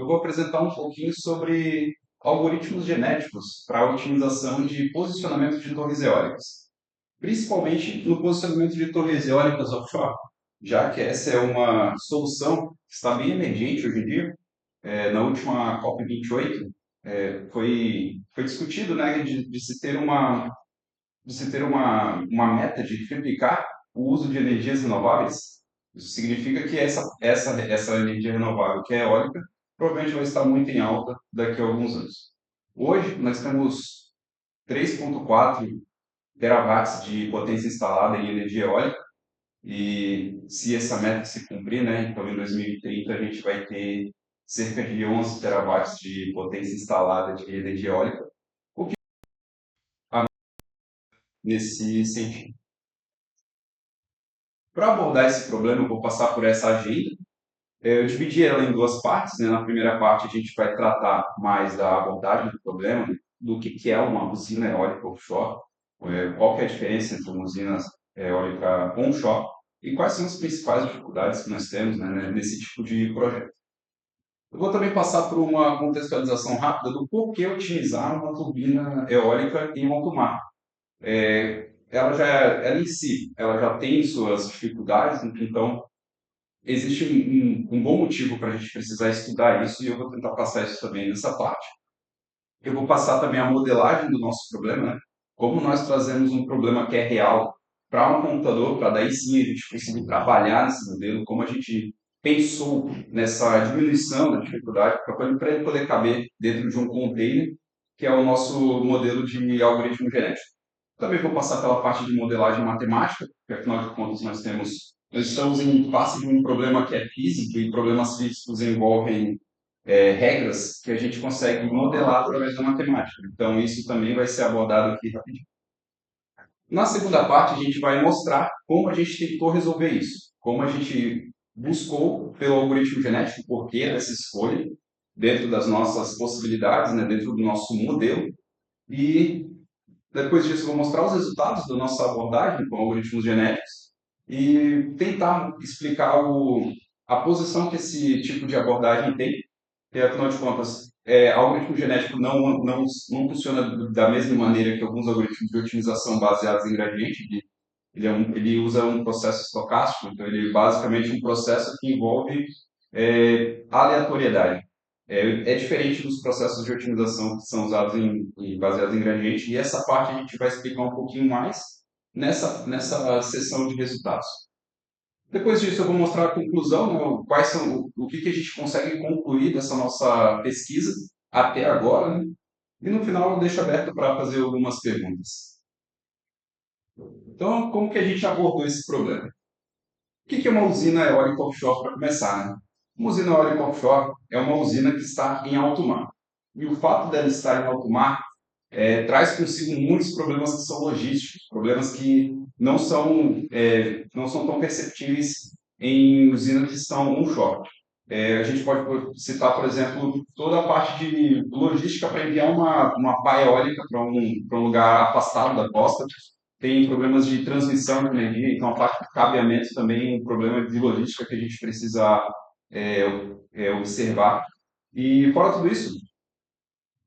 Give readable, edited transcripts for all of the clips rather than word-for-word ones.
eu vou apresentar um pouquinho sobre algoritmos genéticos para a otimização de posicionamento de torres eólicas, principalmente no posicionamento de torres eólicas offshore, já que essa é uma solução que está bem emergente hoje em dia. Na última COP28, foi discutido, né, de se ter uma meta de triplicar o uso de energias renováveis. Isso significa que essa energia renovável, que é eólica, provavelmente vai estar muito em alta daqui a alguns anos. Hoje, nós temos 3,4 terawatts de potência instalada em energia eólica, e se essa meta se cumprir, né, então em 2030 a gente vai ter cerca de 11 terawatts de potência instalada de energia eólica, o que nesse sentido. Para abordar esse problema, eu vou passar por essa agenda. Eu dividi ela em duas partes, né? Na primeira parte, a gente vai tratar mais da abordagem do problema, né? Do que é uma usina eólica offshore, qual que é a diferença entre uma usina eólica onshore e quais são as principais dificuldades que nós temos, né, nesse tipo de projeto. Eu vou também passar por uma contextualização rápida do porquê utilizar uma turbina eólica em alto mar. Ela em si, ela já tem suas dificuldades, então existe um bom motivo para a gente precisar estudar isso, e eu vou tentar passar isso também nessa parte. Eu vou passar também a modelagem do nosso problema, né? Como nós trazemos um problema que é real para um computador, para daí sim a gente conseguir trabalhar nesse modelo, como a gente pensou nessa diminuição da dificuldade para ele poder caber dentro de um container, que é o nosso modelo de algoritmo genético. Também vou passar pela parte de modelagem matemática, porque afinal de contas nós estamos em face de um problema que é físico, e problemas físicos envolvem regras que a gente consegue modelar através da matemática. Então isso também vai ser abordado aqui rapidinho. Na segunda parte a gente vai mostrar como a gente tentou resolver isso, como a gente buscou pelo algoritmo genético o porquê dessa escolha, dentro das nossas possibilidades, né, dentro do nosso modelo, e depois disso, eu vou mostrar os resultados da nossa abordagem com algoritmos genéticos e tentar explicar a posição que esse tipo de abordagem tem, porque, afinal de contas, algoritmo genético não funciona da mesma maneira que alguns algoritmos de otimização baseados em gradiente. Ele usa um processo estocástico, então ele é basicamente um processo que envolve aleatoriedade. É diferente dos processos de otimização que são usados baseados em gradiente, e essa parte a gente vai explicar um pouquinho mais nessa sessão de resultados. Depois disso, eu vou mostrar a conclusão, né, quais são o que a gente consegue concluir dessa nossa pesquisa até agora, né? E no final eu deixo aberto para fazer algumas perguntas. Então, como que a gente abordou esse problema? O que é uma usina eólica offshore para começar, né? Uma usina eólica offshore é uma usina que está em alto mar. E o fato dela estar em alto mar traz consigo muitos problemas que são logísticos, problemas que não são tão perceptíveis em usinas que estão onshore. A gente pode citar, por exemplo, toda a parte de logística para enviar uma pá eólica para um lugar afastado da costa. Tem problemas de transmissão de energia, então a parte de cabeamento também é um problema de logística que a gente precisa é, observar. E fora tudo isso,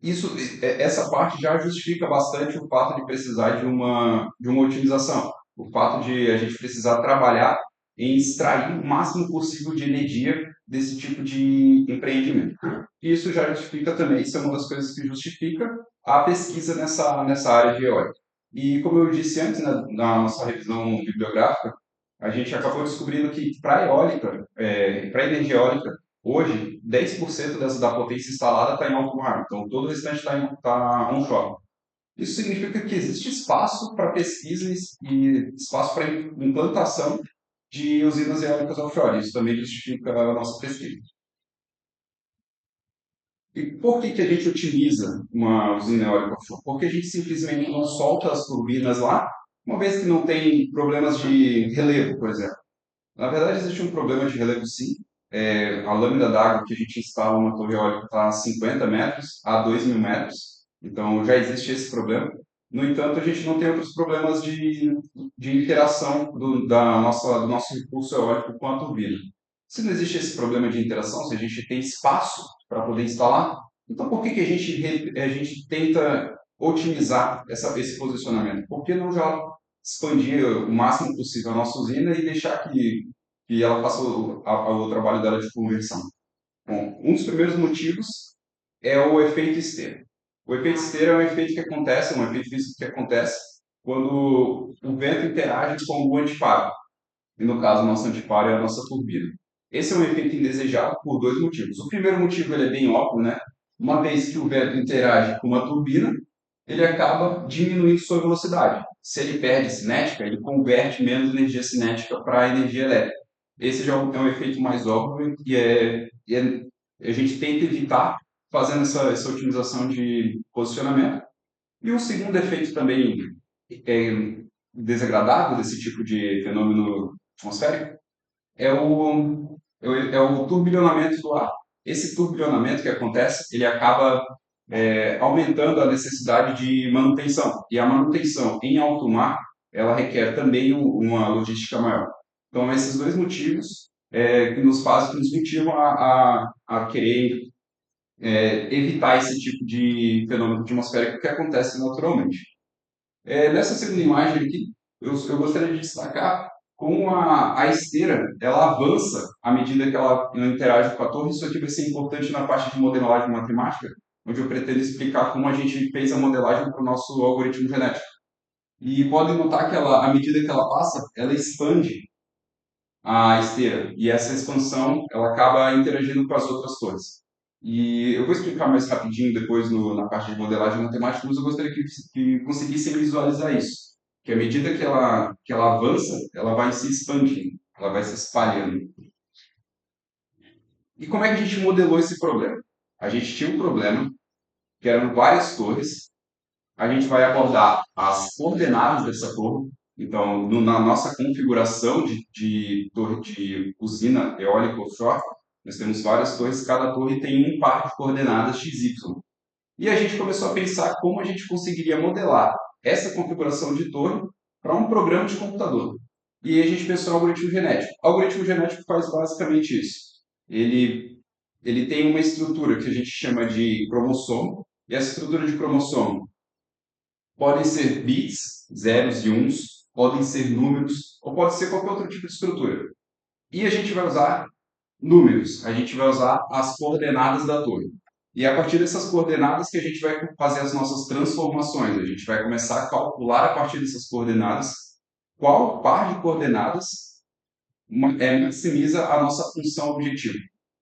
isso, essa parte já justifica bastante o fato de precisar de uma otimização. O fato de a gente precisar trabalhar em extrair o máximo possível de energia desse tipo de empreendimento. Isso já justifica também, isso é uma das coisas que justifica a pesquisa nessa área de eólica. E como eu disse antes, né, na nossa revisão bibliográfica, a gente acabou descobrindo que para eólica, para energia eólica, hoje, 10% da potência instalada está em alto mar, então todo o restante está onshore. Isso significa que existe espaço para pesquisa e espaço para implantação de usinas eólicas offshore. Isso também justifica a nossa pesquisa. E por que a gente utiliza uma usina eólica offshore? Porque a gente simplesmente não solta as turbinas lá, uma vez que não tem problemas de relevo, por exemplo. Na verdade, existe um problema de relevo, sim. A lâmina d'água que a gente instala numa torre eólica está a 50 metros a 2.000 metros, então já existe esse problema. No entanto, a gente não tem outros problemas de interação do nosso recurso eólico com a turbina. Se não existe esse problema de interação, se a gente tem espaço para poder instalar, então por que que a gente tenta otimizar esse posicionamento? Por que não já expandir o máximo possível a nossa usina e deixar que ela faça o trabalho dela de conversão? Bom, um dos primeiros motivos é o efeito esteira. O efeito esteira é um efeito que acontece, um efeito físico que acontece quando o vento interage com o antiparo. E no caso, o nosso antiparo é a nossa turbina. Esse é um efeito indesejado por dois motivos. O primeiro motivo ele é bem óbvio, né? Uma vez que o vento interage com uma turbina, ele acaba diminuindo sua velocidade. Se ele perde cinética, ele converte menos energia cinética para energia elétrica. Esse já é um efeito mais óbvio a gente tenta evitar fazendo essa otimização de posicionamento. E o segundo efeito também é, desagradável desse tipo de fenômeno atmosférico é o turbilhonamento do ar. Esse turbilhonamento que acontece, ele acaba aumentando a necessidade de manutenção. E a manutenção em alto mar, ela requer também uma logística maior. Então, esses dois motivos que nos motivam a querer evitar esse tipo de fenômeno atmosférico que acontece naturalmente. Nessa segunda imagem aqui, eu gostaria de destacar como a esteira ela avança à medida que ela interage com a torre. Isso aqui vai ser importante na parte de modelagem matemática, onde eu pretendo explicar como a gente fez a modelagem para o nosso algoritmo genético. E podem notar que ela, à medida que ela passa, ela expande a esteira. E essa expansão ela acaba interagindo com as outras torres. E eu vou explicar mais rapidinho depois na parte de modelagem matemática, mas eu gostaria que conseguissem visualizar isso. Que à medida que ela avança, ela vai se expandindo, ela vai se espalhando. E como é que a gente modelou esse problema? A gente tinha um problema, que eram várias torres. A gente vai abordar as coordenadas dessa torre. Então, na nossa configuração de torre de usina eólica offshore, nós temos várias torres, cada torre tem um par de coordenadas XY. E a gente começou a pensar como a gente conseguiria modelar essa configuração de torre para um programa de computador. E aí a gente pensou no algoritmo genético. O algoritmo genético faz basicamente isso. Ele, ele tem uma estrutura que a gente chama de cromossomo, e essa estrutura de cromossomo podem ser bits, zeros e uns, podem ser números, ou pode ser qualquer outro tipo de estrutura. E a gente vai usar números, a gente vai usar as coordenadas da torre. E é a partir dessas coordenadas que a gente vai fazer as nossas transformações. A gente vai começar a calcular a partir dessas coordenadas qual par de coordenadas maximiza a nossa função objetivo.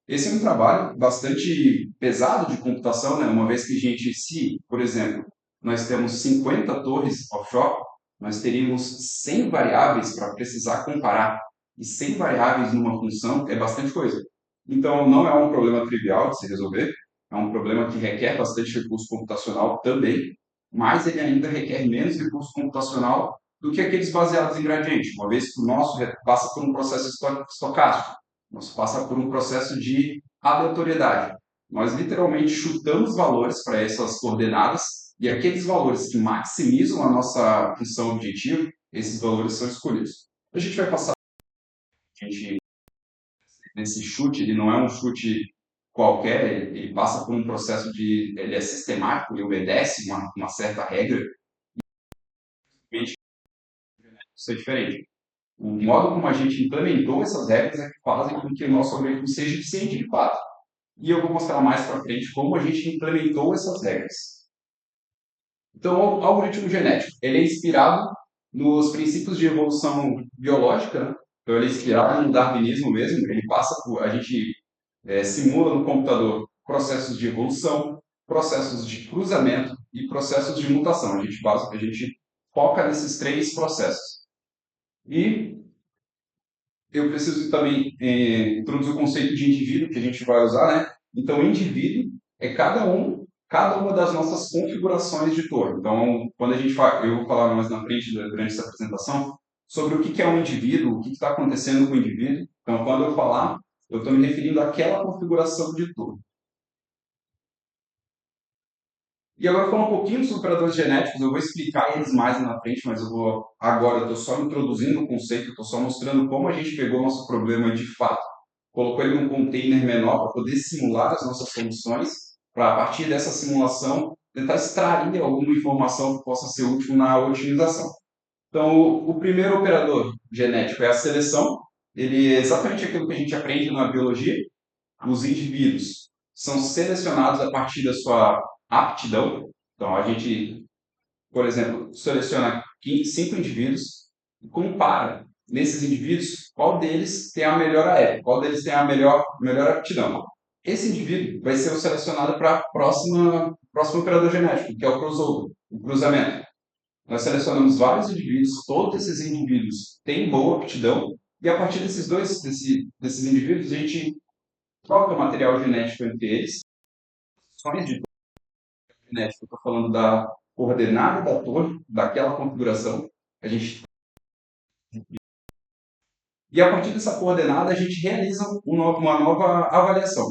Esse é um trabalho bastante pesado de computação, né? Uma vez que a gente, se, por exemplo, nós temos 50 torres offshore, nós teríamos 100 variáveis para precisar comparar. E 100 variáveis numa função é bastante coisa. Então, não é um problema trivial de se resolver, é um problema que requer bastante recurso computacional também, mas ele ainda requer menos recurso computacional do que aqueles baseados em gradiente, uma vez que o nosso passa por um processo estocástico, nosso passa por um processo de aleatoriedade. Nós literalmente chutamos valores para essas coordenadas e aqueles valores que maximizam a nossa função objetiva, esses valores são escolhidos. A gente vai passar nesse chute, ele não é um chute qualquer, ele passa por um processo ele é sistemático, ele obedece uma certa regra, e isso é diferente. O modo como a gente implementou essas regras é que fazem com que o nosso algoritmo seja eficiente de fato. E eu vou mostrar mais para frente como a gente implementou essas regras. Então, o algoritmo genético, ele é inspirado nos princípios de evolução biológica, né? Então ele é inspirado no darwinismo mesmo, ele passa por, a gente simula no computador processos de evolução, processos de cruzamento e processos de mutação. A gente foca nesses três processos. E eu preciso também introduzir o conceito de indivíduo que a gente vai usar, né? Então, indivíduo é cada uma das nossas configurações de torre. Então, quando a gente fala, eu vou falar mais na frente durante essa apresentação sobre o que é um indivíduo, o que está acontecendo com o indivíduo. Então, quando eu falar, eu estou me referindo àquela configuração de torre. E agora falando um pouquinho sobre operadores genéticos, eu vou explicar eles mais na frente, mas agora eu estou só introduzindo o conceito, estou só mostrando como a gente pegou o nosso problema de fato. colocou ele num container menor para poder simular as nossas soluções, para a partir dessa simulação tentar extrair alguma informação que possa ser útil na otimização. Então, o primeiro operador genético é a seleção. Ele é exatamente aquilo que a gente aprende na biologia. Os indivíduos são selecionados a partir da sua aptidão. Então, a gente, por exemplo, seleciona 5 indivíduos e compara nesses indivíduos qual deles tem a melhor AE, qual deles tem a melhor aptidão. Esse indivíduo vai ser o selecionado para a próximo operador genético, que é o crossover, o cruzamento. Nós selecionamos vários indivíduos, todos esses indivíduos têm boa aptidão, e a partir desses indivíduos, a gente troca material genético entre eles, ações de genético, estou falando da coordenada da torre, daquela configuração, a gente, e a partir dessa coordenada a gente realiza uma nova avaliação.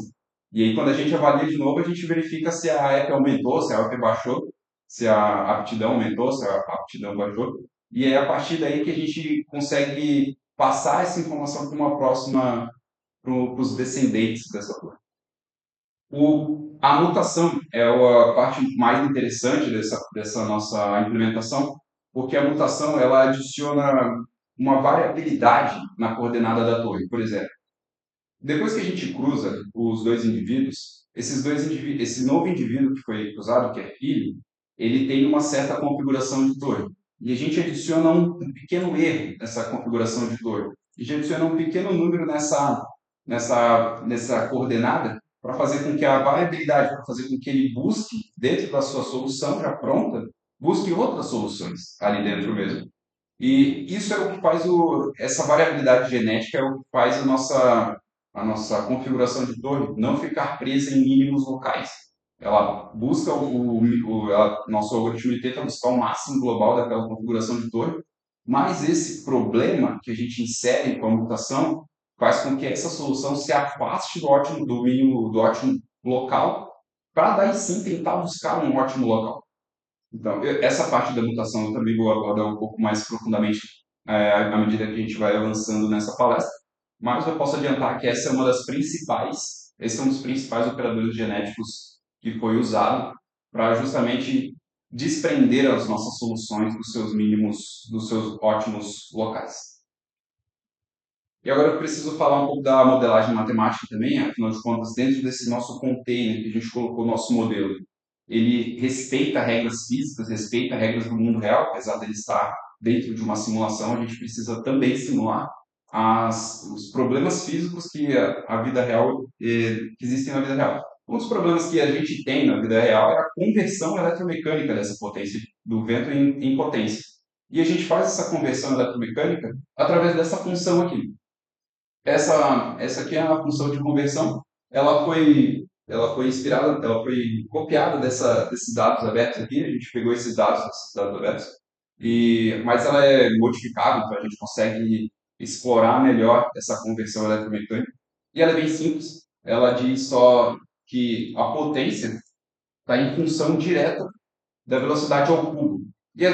E aí quando a gente avalia de novo, a gente verifica se a AEP aumentou, se a AEP baixou, se a aptidão aumentou, se a aptidão baixou. E é a partir daí que a gente consegue passar essa informação para uma próxima, para os descendentes dessa torre. A mutação é a parte mais interessante dessa nossa implementação, porque a mutação ela adiciona uma variabilidade na coordenada da torre. Por exemplo, depois que a gente cruza os dois indivíduos, esse novo indivíduo que foi cruzado, que é filho, ele tem uma certa configuração de torre. E a gente adiciona um pequeno erro nessa configuração de torre. A gente adiciona um pequeno número nessa coordenada para fazer com que a variabilidade, para fazer com que ele busque, dentro da sua solução já pronta, busque outras soluções ali dentro mesmo. E isso é o que faz essa variabilidade genética é o que faz a nossa configuração de torre não ficar presa em mínimos locais. Ela busca nosso algoritmo ele tenta buscar o máximo global daquela configuração de torre, mas esse problema que a gente insere com a mutação faz com que essa solução se afaste do mínimo do ótimo local, para daí sim tentar buscar um ótimo local. Então, essa parte da mutação eu também vou abordar um pouco mais profundamente à medida que a gente vai avançando nessa palestra, mas eu posso adiantar que esse é um dos principais operadores genéticos que foi usado para justamente desprender as nossas soluções dos seus mínimos, dos seus ótimos locais. E agora eu preciso falar um pouco da modelagem matemática também, afinal de contas, dentro desse nosso container que a gente colocou o nosso modelo, ele respeita regras físicas, respeita regras do mundo real, apesar dele estar dentro de uma simulação, a gente precisa também simular os problemas físicos a vida real, que existem na vida real. Um dos problemas que a gente tem na vida real é a conversão eletromecânica dessa potência do vento em potência. E a gente faz essa conversão eletromecânica através dessa função aqui. Essa aqui é a função de conversão. Ela foi inspirada, ela foi copiada desses dados abertos aqui. A gente pegou esses dados desses dados abertos, mas ela é modificável, então a gente consegue explorar melhor essa conversão eletromecânica. E ela é bem simples. Ela diz só que a potência está em função direta da velocidade ao cubo. E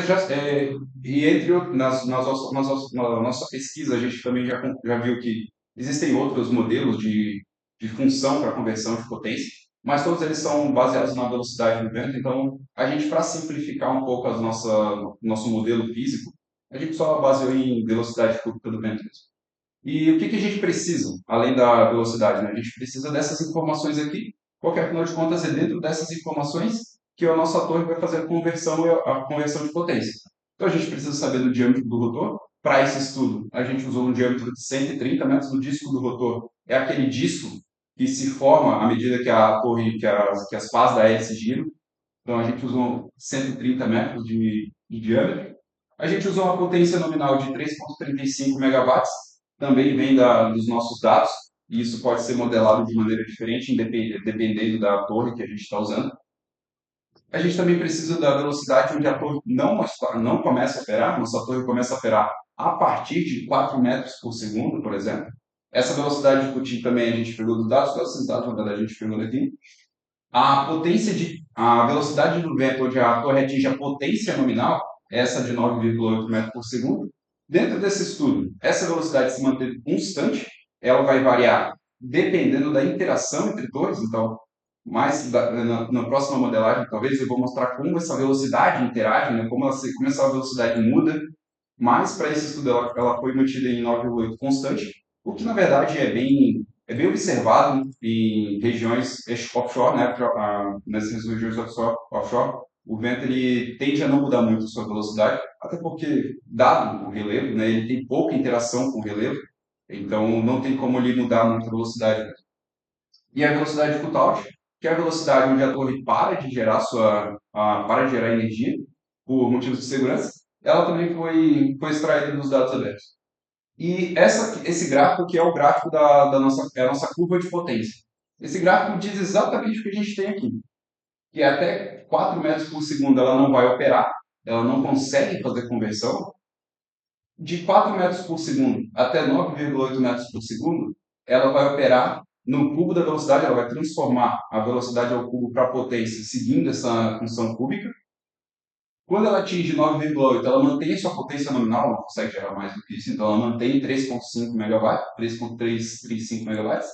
entre na nossa pesquisa, a gente também já viu que existem outros modelos de função para conversão de potência, mas todos eles são baseados na velocidade do vento. Então, a gente, para simplificar um pouco nosso modelo físico, a gente só baseou em velocidade curva do vento mesmo. E o que a gente precisa, além da velocidade, né? A gente precisa dessas informações aqui, porque afinal de contas é dentro dessas informações que a nossa torre vai fazer a conversão de potência. Então a gente precisa saber do diâmetro do rotor. Para esse estudo, a gente usou um diâmetro de 130 metros. O disco do rotor é aquele disco que se forma à medida que a torre, que as pás da hélice giram. Então a gente usou 130 metros de diâmetro. A gente usou uma potência nominal de 3,35 megawatts, também vem dos nossos dados, e isso pode ser modelado de maneira diferente, dependendo da torre que a gente está usando. A gente também precisa da velocidade onde a torre não começa a operar, nossa torre começa a operar a partir de 4 metros por segundo, por exemplo. Essa velocidade de Coutilho também a gente pegou dos dados, todos esses dados, na verdade, a gente pegou daqui. A velocidade do vento onde a torre atinge a potência nominal, essa de 9,8 metros por segundo. Dentro desse estudo, essa velocidade se mantém constante, ela vai variar dependendo da interação entre torres. Então, na próxima modelagem, talvez eu vou mostrar como essa velocidade interage, né? Como essa velocidade muda, mas para esse estudo ela foi mantida em 9,8 constante, o que na verdade é bem observado em regiões offshore, né? Nessas regiões offshore, o vento ele tende a não mudar muito a sua velocidade, até porque, dado o relevo, né, ele tem pouca interação com o relevo, então não tem como ele mudar muito a velocidade. E a velocidade de cutout, que é a velocidade onde a torre para de gerar energia por motivos de segurança, ela também foi extraída dos dados abertos. E esse gráfico que é o gráfico é a nossa curva de potência. Esse gráfico diz exatamente o que a gente tem aqui, que até 4 metros por segundo ela não vai operar, ela não consegue fazer conversão. De 4 metros por segundo até 9,8 metros por segundo, ela vai operar no cubo da velocidade, ela vai transformar a velocidade ao cubo para a potência seguindo essa função cúbica. Quando ela atinge 9,8, ela mantém a sua potência nominal, não consegue gerar mais do que isso, então ela mantém 3,5 MW, 3,335 megawatts,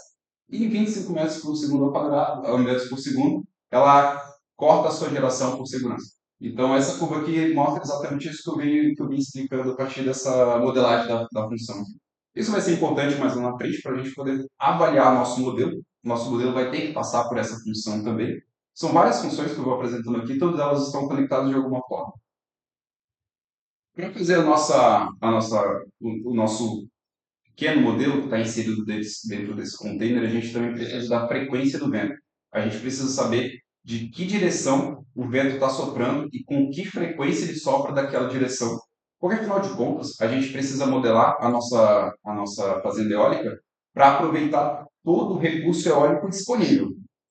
e em 25 metros por segundo ao quadrado, metros por segundo, ela corta a sua geração por segurança. Então essa curva aqui mostra exatamente isso que eu vim explicando a partir dessa modelagem da função. Isso vai ser importante mais lá na frente para a gente poder avaliar nosso modelo. Nosso modelo vai ter que passar por essa função também. São várias funções que eu vou apresentando aqui, todas elas estão conectadas de alguma forma. Para fazer o nosso pequeno modelo que está inserido dentro desse container, a gente também precisa da frequência do vento. A gente precisa saber de que direção o vento está soprando e com que frequência ele sopra daquela direção. Porque, afinal de contas, a gente precisa modelar a nossa fazenda eólica para aproveitar todo o recurso eólico disponível.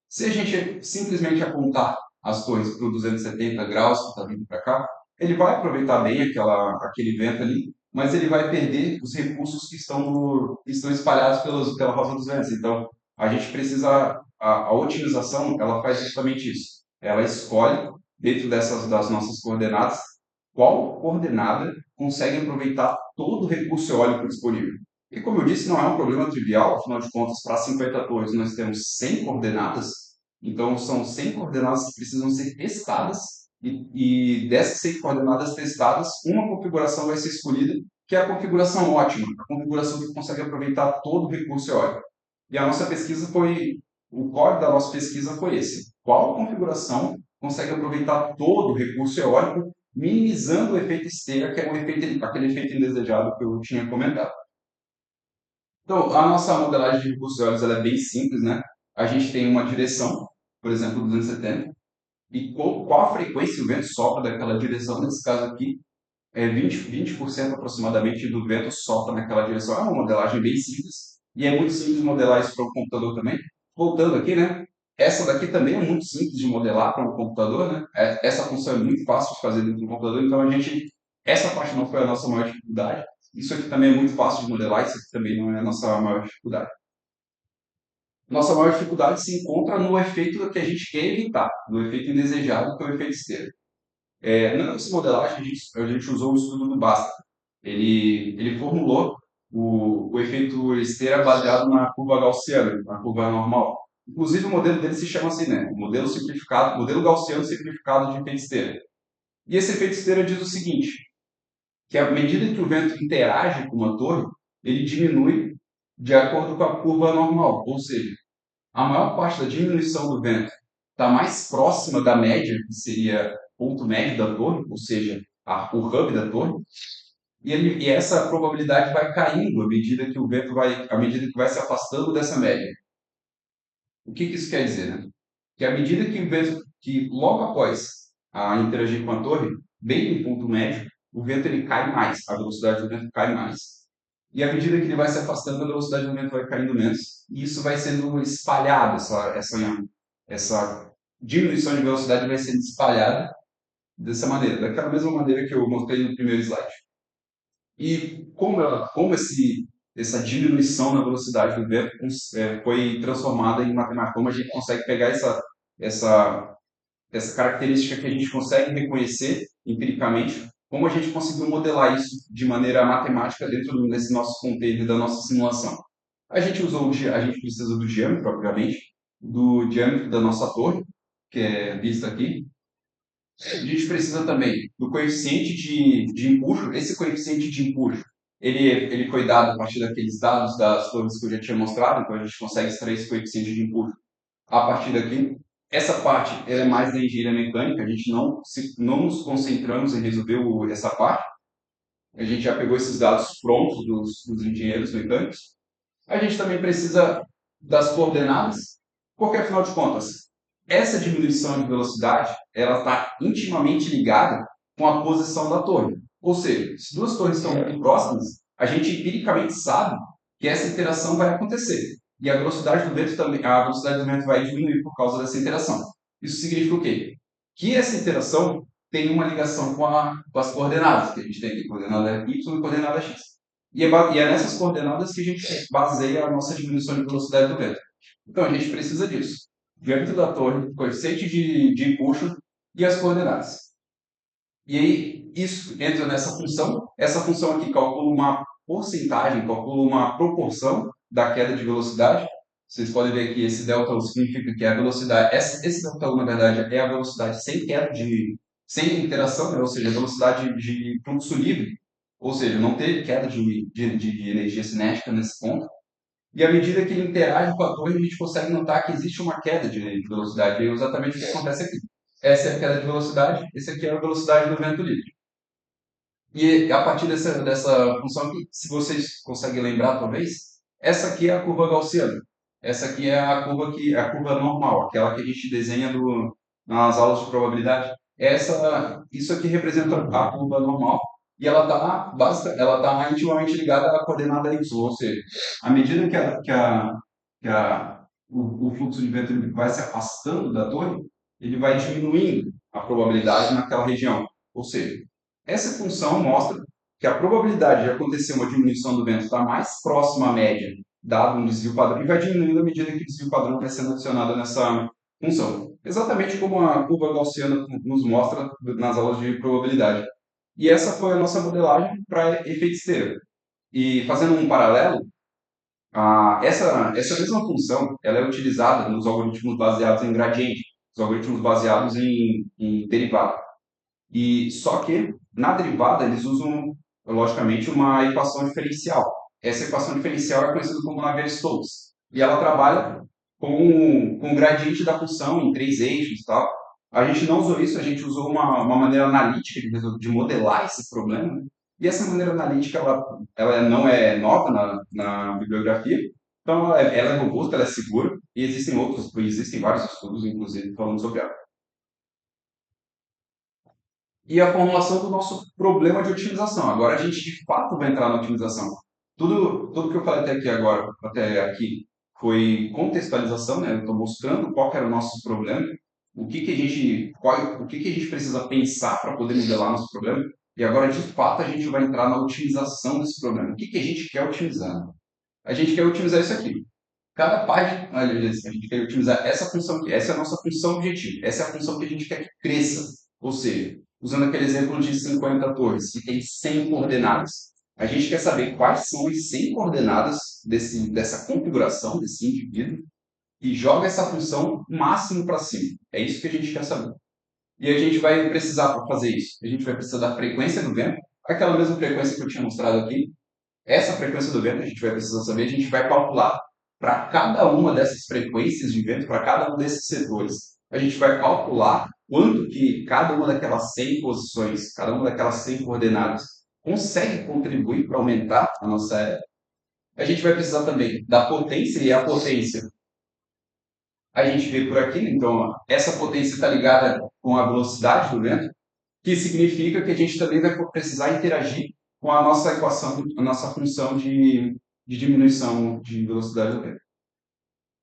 Se a gente simplesmente apontar as torres para o 270 graus que está vindo para cá, ele vai aproveitar bem aquele vento ali, mas ele vai perder os recursos que estão espalhados pela roda dos ventos. Então, a gente precisa, a otimização, ela faz justamente isso. Ela escolhe, dentro das nossas coordenadas, qual coordenada consegue aproveitar todo o recurso eólico disponível. E como eu disse, não é um problema trivial, afinal de contas, para 50 torres nós temos 100 coordenadas, então são 100 coordenadas que precisam ser testadas, e dessas 100 coordenadas testadas, uma configuração vai ser escolhida, que é a configuração ótima, a configuração que consegue aproveitar todo o recurso eólico. E a nossa pesquisa o código da nossa pesquisa foi esse. Qual configuração consegue aproveitar todo o recurso eólico, minimizando o efeito esteira, que é aquele efeito indesejado que eu tinha comentado. Então, a nossa modelagem de recursos eólicos ela é bem simples, né? A gente tem uma direção, por exemplo, 270, e qual a frequência o vento sopra daquela direção. Nesse caso aqui, 20% aproximadamente do vento sopra naquela direção. É uma modelagem bem simples, e é muito simples modelar isso para o computador também. Voltando aqui, né? Essa daqui também é muito simples de modelar para um computador, né? Essa função é muito fácil de fazer dentro do computador, então essa parte não foi a nossa maior dificuldade. Isso aqui também é muito fácil de modelar, isso aqui também não é a nossa maior dificuldade. Nossa maior dificuldade se encontra no efeito que a gente quer evitar, no efeito indesejado, que é o efeito esteira. Na nossa modelagem, a gente usou o estudo do Basta. Ele formulou o efeito esteira baseado na curva gaussiana, na curva normal. Inclusive, o modelo dele se chama assim, né? Modelo gaussiano simplificado de efeito esteira. E esse efeito esteira diz o seguinte, que à medida que o vento interage com uma torre, ele diminui de acordo com a curva normal, ou seja, a maior parte da diminuição do vento está mais próxima da média, que seria o ponto médio da torre, ou seja, o hub da torre, e essa probabilidade vai caindo à medida que vai se afastando dessa média. O que isso quer dizer, né? Que à medida que o vento, que logo após interagir com a torre, bem no ponto médio, o vento ele cai mais, a velocidade do vento cai mais. E à medida que ele vai se afastando, a velocidade do vento vai caindo menos. E isso vai sendo espalhado, essa diminuição de velocidade vai sendo espalhada dessa maneira, daquela mesma maneira que eu mostrei no primeiro slide. E essa diminuição na velocidade do vento foi transformada em matemática, como a gente consegue pegar essa, essa característica que a gente consegue reconhecer empiricamente, como a gente conseguiu modelar isso de maneira matemática dentro desse nosso container da nossa simulação. A gente precisa do diâmetro, obviamente, do diâmetro da nossa torre, que é vista aqui. A gente precisa também do coeficiente de empuxo. Esse coeficiente de empuxo, ele foi dado a partir daqueles dados das torres que eu já tinha mostrado, então a gente consegue extrair esse coeficiente de empuxo a partir daqui. Essa parte ela é mais da engenharia mecânica, a gente não nos concentramos em resolver essa parte. A gente já pegou esses dados prontos dos engenheiros mecânicos. A gente também precisa das coordenadas, porque afinal de contas, essa diminuição de velocidade ela está intimamente ligada com a posição da torre. Ou seja, se duas torres estão muito próximas, a gente empiricamente sabe que essa interação vai acontecer. E a velocidade do vento também, a velocidade do vento vai diminuir por causa dessa interação. Isso significa o quê? Que essa interação tem uma ligação com as coordenadas, que a gente tem aqui, coordenada y e coordenada x. E é nessas coordenadas que a gente baseia a nossa diminuição de velocidade do vento. Então, a gente precisa disso. Diâmetro da torre, coeficiente de empuxo e as coordenadas. E aí, isso entra nessa função. Essa função aqui calcula uma porcentagem, calcula uma proporção da queda de velocidade. Vocês podem ver que esse delta significa que a velocidade, esse delta, na verdade, é a velocidade sem queda sem interação, né? Ou seja, a velocidade de fluxo livre, ou seja, não teve queda de energia cinética nesse ponto. E à medida que ele interage com a torre, a gente consegue notar que existe uma queda de velocidade. E é exatamente o que acontece aqui. Essa é a queda de velocidade, esse aqui é a velocidade do vento livre. E a partir dessa função aqui, se vocês conseguem lembrar, talvez, essa aqui é a curva gaussiana. Essa aqui é a curva normal, aquela que a gente desenha nas aulas de probabilidade. Isso aqui representa a curva normal e ela tá intimamente ligada à coordenada y, ou seja, à medida o fluxo de vento ele vai se afastando da torre, ele vai diminuindo a probabilidade naquela região. Ou seja, essa função mostra que a probabilidade de acontecer uma diminuição do vento está mais próxima à média, dado um desvio padrão, e vai diminuindo à medida que o desvio padrão vai sendo adicionado nessa função. Exatamente como a curva gaussiana nos mostra nas aulas de probabilidade. E essa foi a nossa modelagem para efeito esteira. E fazendo um paralelo, essa mesma função ela é utilizada nos algoritmos baseados em gradiente, os algoritmos baseados em derivada. E só que na derivada eles usam logicamente uma equação diferencial. Essa equação diferencial é conhecida como Navier-Stokes e ela trabalha com o gradiente da função em três eixos e tal. A gente não usou isso, a gente usou uma maneira analítica de modelar esse problema. Né? E essa maneira analítica ela não é nova na bibliografia, então ela é robusta, ela é segura e existem vários estudos, inclusive, falando sobre ela. E a formulação do nosso problema de otimização. Agora a gente de fato vai entrar na otimização. Tudo que eu falei até aqui agora, até aqui, foi contextualização, né? Eu estou mostrando qual que era o nosso problema, o que que a gente precisa pensar para poder modelar nosso problema. E agora, de fato, a gente vai entrar na otimização desse problema. O que que a gente quer otimizar? A gente quer otimizar isso aqui. Cada página, aliás, a gente quer otimizar essa função aqui. Essa é a nossa função objetiva. Essa é a função que a gente quer que cresça. Ou seja, usando aquele exemplo de 50 torres, que tem 100 coordenadas. A gente quer saber quais são as 100 coordenadas dessa configuração, desse indivíduo, e joga essa função máximo para cima. É isso que a gente quer saber. E a gente vai precisar, para fazer isso, a gente vai precisar da frequência do vento, aquela mesma frequência que eu tinha mostrado aqui, essa frequência do vento a gente vai precisar saber, a gente vai calcular para cada uma dessas frequências de vento, para cada um desses setores. A gente vai calcular quanto que cada uma daquelas 100 posições, cada uma daquelas 100 coordenadas consegue contribuir para aumentar a nossa era. A gente vai precisar também da potência, e a potência a gente vê por aqui, né? Então essa potência está ligada com a velocidade do vento, que significa que a gente também vai precisar interagir com a nossa equação, a nossa função de diminuição de velocidade do vento.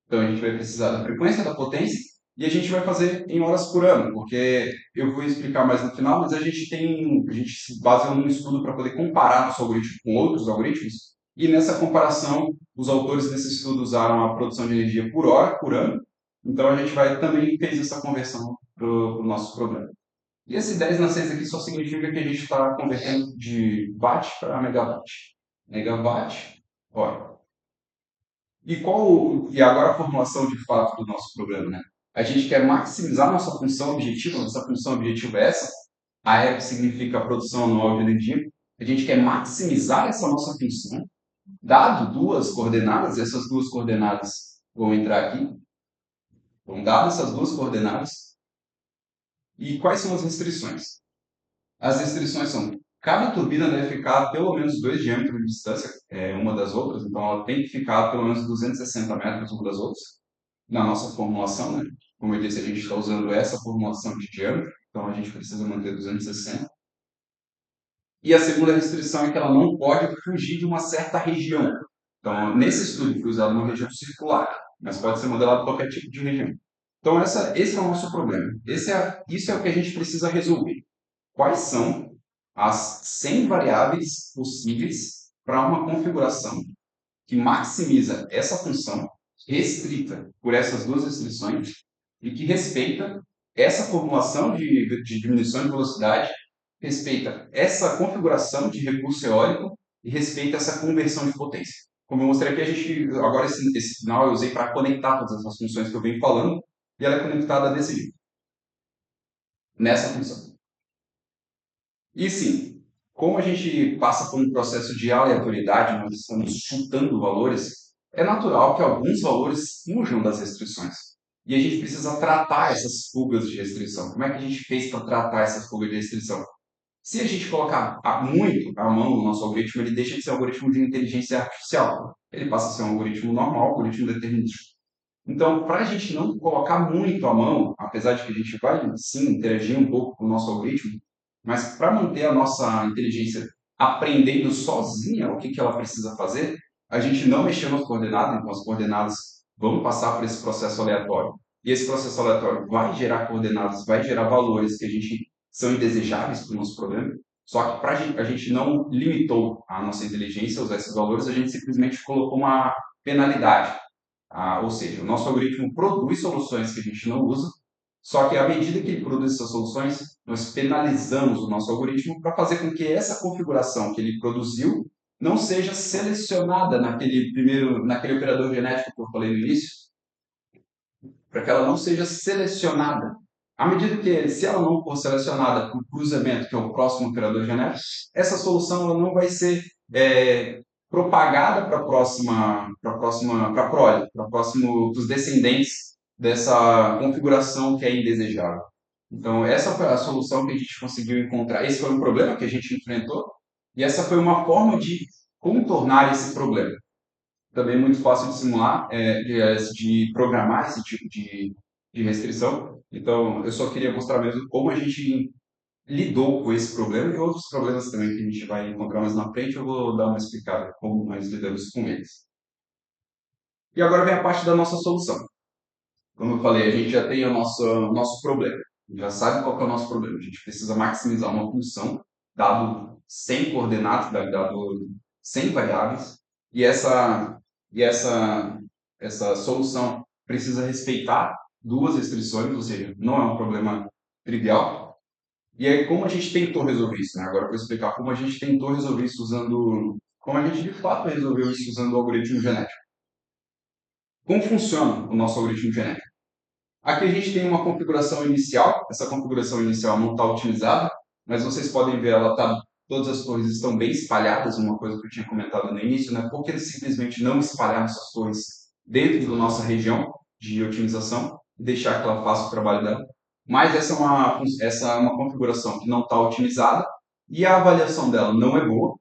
Então, a gente vai precisar da frequência, da potência, e a gente vai fazer em horas por ano, porque eu vou explicar mais no final, mas a gente se baseou num estudo para poder comparar nosso algoritmo com outros algoritmos, e nessa comparação, os autores desse estudo usaram a produção de energia por hora, por ano, então a gente também fez essa conversão para o nosso problema. E esse 10 na 6 aqui só significa que a gente está convertendo de watt para megawatt. Megawatt, hora. E agora a formulação de fato do nosso problema, né? A gente quer maximizar nossa função objetiva, nossa função objetiva é essa. A E significa a produção anual de energia. A gente quer maximizar essa nossa função, dado duas coordenadas, essas duas coordenadas vão entrar aqui. Então, dadas essas duas coordenadas, e quais são as restrições? As restrições são: cada turbina deve ficar a pelo menos 2 diâmetros de distância uma das outras, então ela tem que ficar a pelo menos 260 metros uma das outras, na nossa formulação, né? Como eu disse, a gente está usando essa formulação de diâmetro, então a gente precisa manter 260. E a segunda restrição é que ela não pode fugir de uma certa região. Então, nesse estudo foi usado uma região circular, mas pode ser modelado qualquer tipo de região. Então, esse é o nosso problema. Isso é o que a gente precisa resolver. Quais são as 100 variáveis possíveis para uma configuração que maximiza essa função, restrita por essas duas restrições, e que respeita essa formulação de diminuição de velocidade, respeita essa configuração de recurso eólico e respeita essa conversão de potência. Como eu mostrei aqui, agora esse final eu usei para conectar todas essas funções que eu venho falando, e ela é conectada desse jeito, nessa função. E sim, como a gente passa por um processo de aleatoriedade, nós estamos chutando valores, é natural que alguns valores fujam das restrições. E a gente precisa tratar essas fugas de restrição. Como é que a gente fez para tratar essas fugas de restrição? Se a gente colocar muito a mão no nosso algoritmo, ele deixa de ser um algoritmo de inteligência artificial. Ele passa a ser um algoritmo normal, um algoritmo determinístico. Então, para a gente não colocar muito a mão, apesar de que a gente vai sim interagir um pouco com o nosso algoritmo, mas para manter a nossa inteligência aprendendo sozinha o que ela precisa fazer, a gente não mexeu nas coordenadas, então as coordenadas vão passar por esse processo aleatório. E esse processo aleatório vai gerar coordenadas, vai gerar valores que a gente são indesejáveis para o nosso problema. Só que a gente não limitou a nossa inteligência a usar esses valores, a gente simplesmente colocou uma penalidade. Ou seja, o nosso algoritmo produz soluções que a gente não usa, só que à medida que ele produz essas soluções, nós penalizamos o nosso algoritmo para fazer com que essa configuração que ele produziu não seja selecionada naquele operador genético que eu falei no início, para que ela não seja selecionada. À medida que, se ela não for selecionada para o cruzamento, que é o próximo operador genético, essa solução ela não vai ser propagada para a próxima, para a prole, para próximo dos descendentes dessa configuração que é indesejável. Então, essa foi a solução que a gente conseguiu encontrar. Esse foi um problema que a gente enfrentou e essa foi uma forma de contornar esse problema. Também é muito fácil de simular, de programar esse tipo de restrição. Então, eu só queria mostrar mesmo como a gente lidou com esse problema e outros problemas também que a gente vai encontrar mais na frente. Eu vou dar uma explicada como nós lidamos com eles. E agora vem a parte da nossa solução. Como eu falei, a gente já tem o nosso problema. A gente já sabe qual é o nosso problema. A gente precisa maximizar uma função, dado 100 coordenadas, dado 100 variáveis, e essa solução precisa respeitar duas restrições, ou seja, não é um problema trivial. E aí, como a gente tentou resolver isso, né? Agora eu vou explicar como a gente tentou resolver isso como a gente de fato resolveu isso usando o algoritmo genético. Como funciona o nosso algoritmo genético? Aqui a gente tem uma configuração inicial, essa configuração inicial não está otimizada, mas vocês podem ver, todas as torres estão bem espalhadas, uma coisa que eu tinha comentado no início, né? Por que simplesmente não espalhar essas torres dentro da nossa região de otimização e deixar que ela faça o trabalho dela? Mas essa é uma configuração que não está otimizada e a avaliação dela não é boa.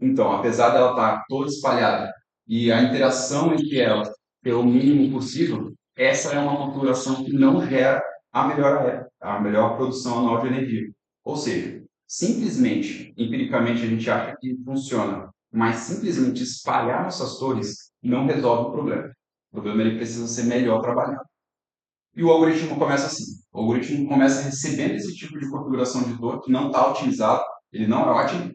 Então, apesar dela estar toda espalhada e a interação entre elas ser o mínimo possível, essa é uma configuração que não gera a melhor produção anual de energia. Ou seja, simplesmente, empiricamente, a gente acha que funciona, mas simplesmente espalhar nossas torres não resolve o problema. O problema ele precisa ser melhor trabalhado. E o algoritmo começa assim. O algoritmo começa recebendo esse tipo de configuração de torre que não está otimizado, ele não é ótimo,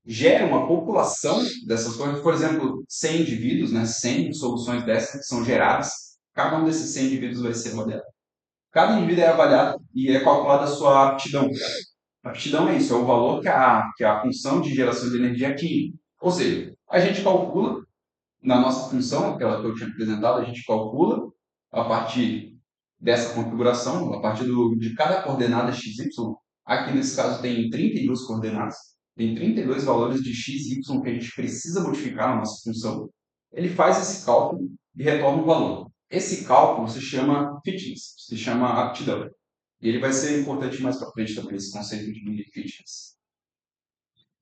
gera uma população dessas torres, por exemplo, 100 indivíduos, né, 100 soluções dessas que são geradas, cada um desses 100 indivíduos vai ser avaliado. Cada indivíduo é avaliado e é calculada a sua aptidão. A aptidão é isso, é o valor que a função de geração de energia atinge. Ou seja, a gente calcula Na nossa função, aquela que eu tinha apresentado, a gente calcula a partir dessa configuração, a partir de cada coordenada x, y. Aqui nesse caso tem 32 coordenadas, tem 32 valores de x e y que a gente precisa modificar na nossa função. Ele faz esse cálculo e retorna o valor. Esse cálculo se chama fitness, se chama aptidão. E ele vai ser importante mais para frente também, esse conceito de fitness.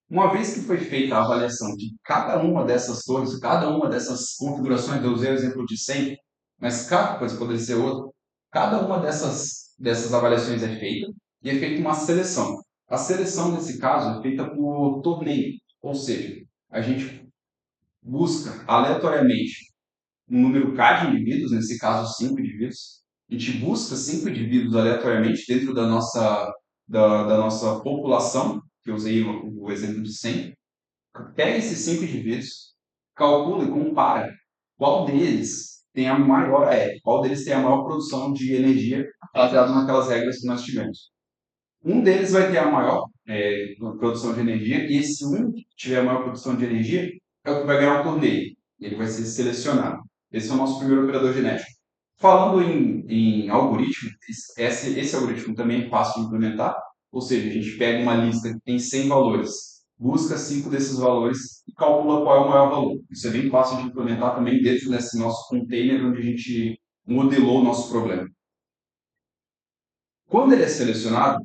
Uma vez que foi feita a avaliação de cada uma dessas torres, cada uma dessas configurações, eu usei o exemplo de 100, mas cada coisa poderia ser outra, cada uma dessas avaliações é feita e é feita uma seleção. A seleção, nesse caso, é feita por torneio, ou seja, a gente busca aleatoriamente um número K de indivíduos, nesse caso 5 indivíduos. A gente busca 5 indivíduos aleatoriamente dentro da nossa população, que eu usei o exemplo de 100. Pega esses 5 indivíduos, calcula e compara qual deles tem a maior, qual deles tem a maior produção de energia baseado naquelas regras que nós tivemos. Um deles vai ter a maior produção de energia, e esse um que tiver a maior produção de energia é o que vai ganhar o torneio. Ele vai ser selecionado. Esse é o nosso primeiro operador genético. Falando em algoritmo, esse algoritmo também é fácil de implementar, ou seja, a gente pega uma lista que tem 100 valores, busca 5 desses valores e calcula qual é o maior valor. Isso é bem fácil de implementar também dentro desse nosso container onde a gente modelou o nosso problema. Quando ele é selecionado,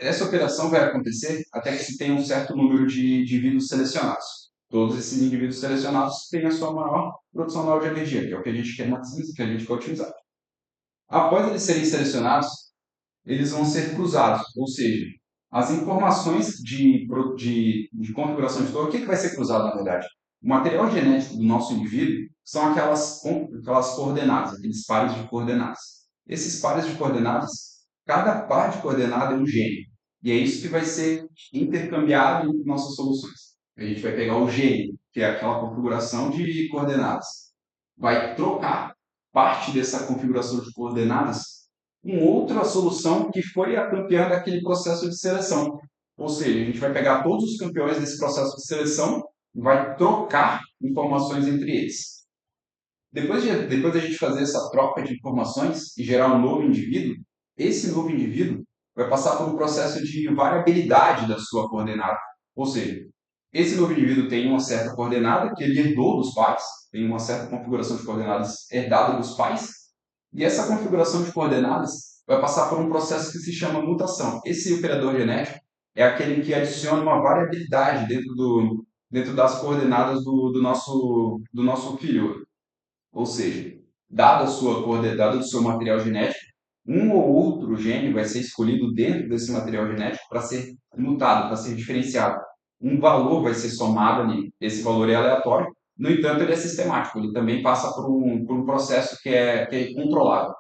essa operação vai acontecer até que se tenha um certo número de indivíduos selecionados. Todos esses indivíduos selecionados têm a sua maior produção anual de energia, que é o que a gente quer maximizar, que a gente quer otimizar. Após eles serem selecionados, eles vão ser cruzados, ou seja, as informações de configuração de torre, o que vai ser cruzado na verdade? O material genético do nosso indivíduo são aquelas coordenadas, aqueles pares de coordenadas. Esses pares de coordenadas, cada par de coordenada é um gene. E é isso que vai ser intercambiado em nossas soluções. A gente vai pegar o gene, que é aquela configuração de coordenadas, vai trocar parte dessa configuração de coordenadas com outra solução que foi a campeã daquele processo de seleção. Ou seja, a gente vai pegar todos os campeões desse processo de seleção e vai trocar informações entre eles. Depois da gente fazer essa troca de informações e gerar um novo indivíduo, esse novo indivíduo vai passar por um processo de variabilidade da sua coordenada. Ou seja, esse novo indivíduo tem uma certa coordenada que ele herdou dos pais, tem uma certa configuração de coordenadas herdada dos pais, e essa configuração de coordenadas vai passar por um processo que se chama mutação. Esse operador genético é aquele que adiciona uma variabilidade dentro das coordenadas do nosso filho. Ou seja, dado o seu material genético, um ou outro gene vai ser escolhido dentro desse material genético para ser mutado, para ser diferenciado. Um valor vai ser somado ali. Esse valor é aleatório, no entanto, ele é sistemático. Ele também passa por um processo que é controlado.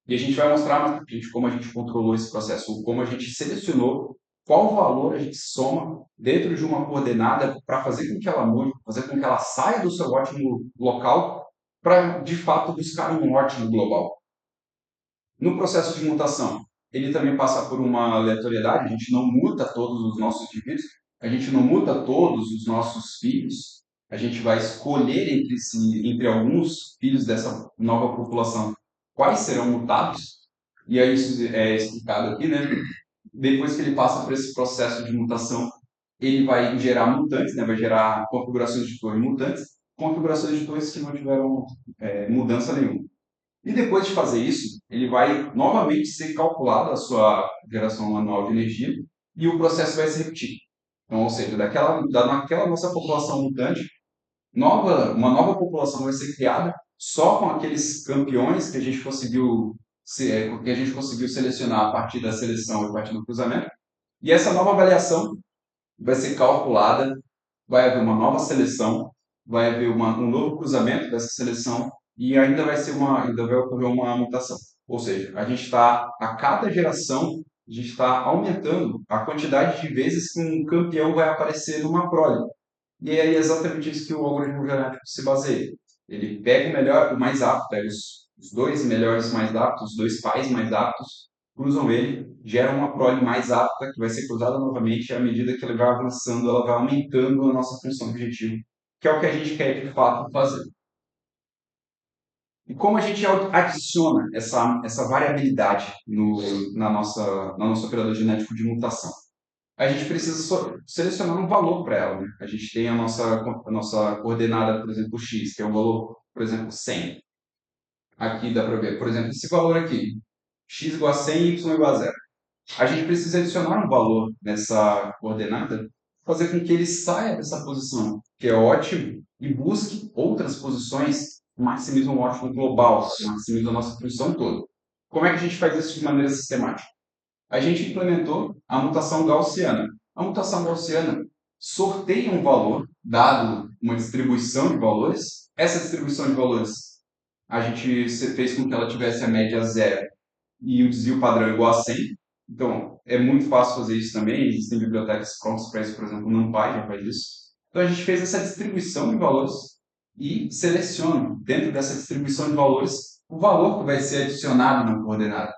E a gente vai mostrar mais para frente como a gente controlou esse processo, como a gente selecionou qual valor a gente soma dentro de uma coordenada para fazer com que ela mude, fazer com que ela saia do seu ótimo local para, de fato, buscar um ótimo global. No processo de mutação, ele também passa por uma aleatoriedade, a gente não muta todos os nossos indivíduos, a gente não muta todos os nossos filhos, a gente vai escolher entre alguns filhos dessa nova população quais serão mutados, e aí isso é explicado aqui, né? Depois que ele passa por esse processo de mutação, ele vai gerar mutantes, né? Vai gerar configurações de torre mutantes, configurações de torres que não tiveram mudança nenhuma. E depois de fazer isso, ele vai novamente ser calculado a sua geração anual de energia e o processo vai se repetir. Então, ou seja, naquela nossa população mutante, uma nova população vai ser criada só com aqueles campeões que a gente conseguiu selecionar a partir da seleção e a partir do cruzamento. E essa nova avaliação vai ser calculada, vai haver uma nova seleção, vai haver um novo cruzamento dessa seleção e ainda vai ocorrer uma mutação. Ou seja, a cada geração, a gente está aumentando a quantidade de vezes que um campeão vai aparecer numa prole. E é exatamente isso que o algoritmo genético se baseia. Ele pega o melhor, o mais apto, pega os dois melhores mais aptos, os dois pais mais aptos, cruzam ele, gera uma prole mais apta, que vai ser cruzada novamente, e à medida que ele vai avançando, ela vai aumentando a nossa função objetiva, que é o que a gente quer de fato fazer. E como a gente adiciona essa variabilidade na nossa operador genético de mutação? A gente precisa selecionar um valor para ela. Né? A gente tem a nossa coordenada, por exemplo, x, que é um valor, por exemplo, 100. Aqui dá para ver, por exemplo, esse valor aqui, x igual a 100 e y igual a 0. A gente precisa adicionar um valor nessa coordenada, fazer com que ele saia dessa posição, que é ótimo, e busque outras posições, maximiza um ótimo global, maximiza a nossa função toda. Como é que a gente faz isso de maneira sistemática? A gente implementou a mutação gaussiana. A mutação gaussiana sorteia um valor, dado uma distribuição de valores. Essa distribuição de valores, a gente fez com que ela tivesse a média zero e o desvio padrão igual a 100. Então, é muito fácil fazer isso também. Existem bibliotecas prontas para isso, por exemplo, o NumPy já faz isso. Então, a gente fez essa distribuição de valores e seleciona, dentro dessa distribuição de valores, o valor que vai ser adicionado na coordenada.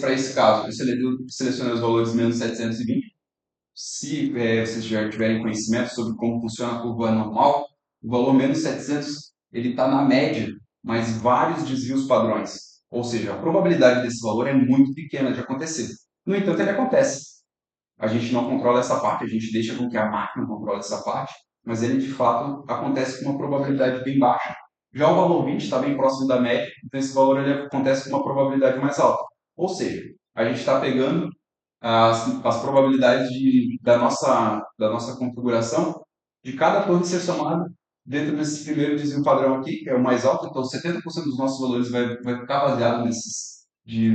Para esse caso, eu selecionei os valores menos 720. Se vocês já tiverem conhecimento sobre como funciona a curva normal, o valor menos 700 ele está na média, mas vários desvios padrões. Ou seja, a probabilidade desse valor é muito pequena de acontecer. No entanto, ele acontece. A gente não controla essa parte, a gente deixa com que a máquina controle essa parte, mas ele de fato acontece com uma probabilidade bem baixa. Já o valor 20 está bem próximo da média, então esse valor ele acontece com uma probabilidade mais alta. Ou seja, a gente está pegando as probabilidades da nossa configuração de cada torre ser somada dentro desse primeiro desvio padrão aqui, que é o mais alto, então 70% dos nossos valores vai ficar baseado do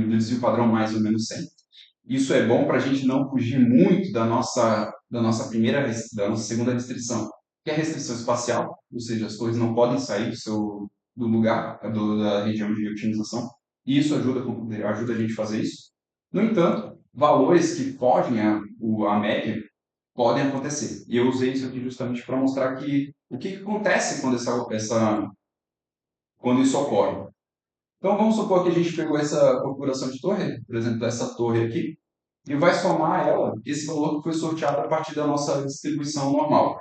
desvio padrão mais ou menos 100. Isso é bom para a gente não fugir muito da nossa da nossa segunda restrição, que é a restrição espacial, ou seja, as torres não podem sair do lugar, da região de otimização, e isso ajuda a gente a fazer isso. No entanto, valores que fogem a média podem acontecer. E eu usei isso aqui justamente para mostrar o que acontece quando isso ocorre. Então vamos supor que a gente pegou essa configuração de torre, por exemplo, essa torre aqui, e vai somar a ela esse valor que foi sorteado a partir da nossa distribuição normal.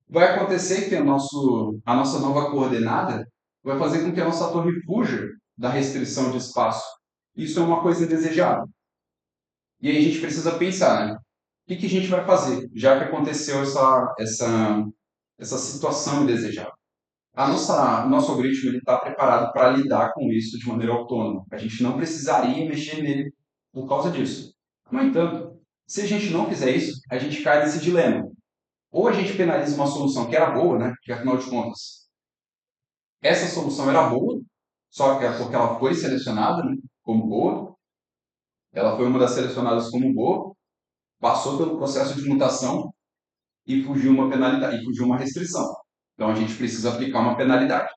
Vai acontecer que a nossa nova coordenada vai fazer com que a nossa torre fuja da restrição de espaço. Isso é uma coisa indesejada. E aí a gente precisa pensar, né? O que a gente vai fazer, já que aconteceu essa situação indesejada? O nosso algoritmo está preparado para lidar com isso de maneira autônoma. A gente não precisaria mexer nele por causa disso. No entanto, se a gente não fizer isso, a gente cai nesse dilema. Ou a gente penaliza uma solução que era boa, né? Que afinal de contas, essa solução era boa, só que é porque ela foi selecionada, né, como boa. Ela foi uma das selecionadas como boa, passou pelo processo de mutação e fugiu uma penalidade, e fugiu uma restrição. Então a gente precisa aplicar uma penalidade.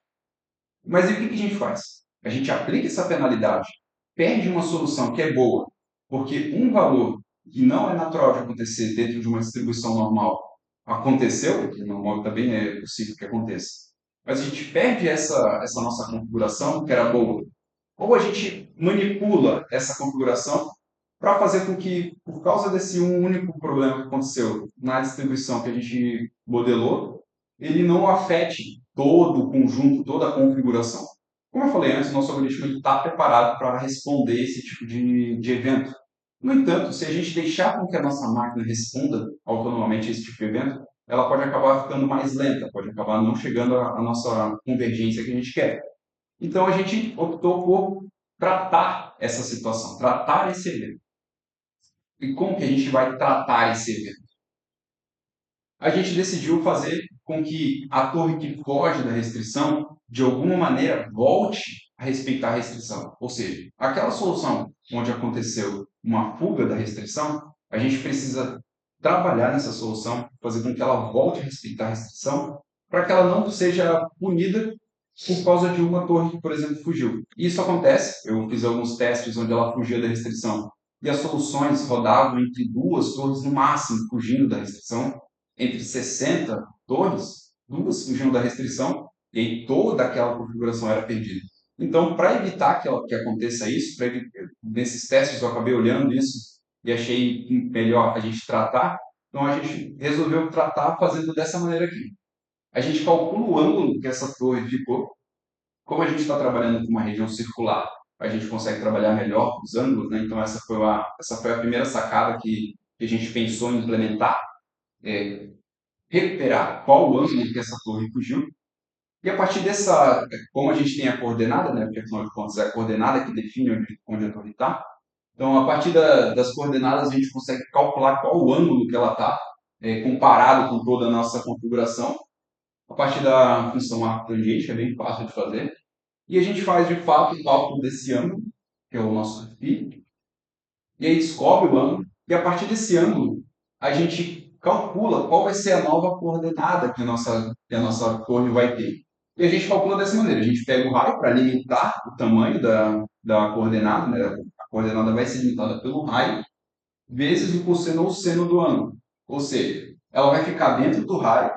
Mas e o que a gente faz? A gente aplica essa penalidade, perde uma solução que é boa, porque um valor que não é natural de acontecer dentro de uma distribuição normal aconteceu, que normal também é possível que aconteça, mas a gente perde essa nossa configuração que era boa, ou a gente manipula essa configuração para fazer com que, por causa desse um único problema que aconteceu na distribuição que a gente modelou, ele não afete todo o conjunto, toda a configuração. Como eu falei antes, o nosso algoritmo está preparado para responder esse tipo de evento. No entanto, se a gente deixar com que a nossa máquina responda autonomamente a esse tipo de evento, ela pode acabar ficando mais lenta, pode acabar não chegando à nossa convergência que a gente quer. Então, a gente optou por tratar essa situação, tratar esse evento. E como que a gente vai tratar esse evento? A gente decidiu fazer com que a torre que foge da restrição, de alguma maneira, volte a respeitar a restrição. Ou seja, aquela solução onde aconteceu uma fuga da restrição, a gente precisa trabalhar nessa solução, fazer com que ela volte a respeitar a restrição, para que ela não seja punida por causa de uma torre que, por exemplo, fugiu. Isso acontece, eu fiz alguns testes onde ela fugia da restrição, e as soluções rodavam entre duas torres no máximo, fugindo da restrição, entre 60 torres, duas fugiam da restrição, e aí toda aquela configuração era perdida. Então, para evitar que aconteça isso, nesses testes eu acabei olhando isso e achei melhor a gente tratar, Então a gente resolveu tratar fazendo dessa maneira aqui. A gente calcula o ângulo que essa torre ficou. Como a gente está trabalhando com uma região circular, a gente consegue trabalhar melhor os ângulos, né? Então essa foi a primeira sacada que a gente pensou em implementar, é, recuperar qual o ângulo que essa torre fugiu. E a partir dessa, como a gente tem a coordenada, né? Porque afinal de contas é a coordenada que define onde a torre está. Então, a partir das coordenadas, a gente consegue calcular qual o ângulo que ela está, comparado com toda a nossa configuração. A partir da função arco-tangente, é bem fácil de fazer. E a gente faz, de fato, o cálculo desse ângulo, que é o nosso φ, e aí descobre o ângulo, e a partir desse ângulo, a gente calcula qual vai ser a nova coordenada que a nossa torre vai ter. E a gente calcula dessa maneira, a gente pega o raio para limitar o tamanho da coordenada, né? A coordenada vai ser limitada pelo raio, vezes o cosseno ou seno do ângulo. Ou seja, ela vai ficar dentro do raio,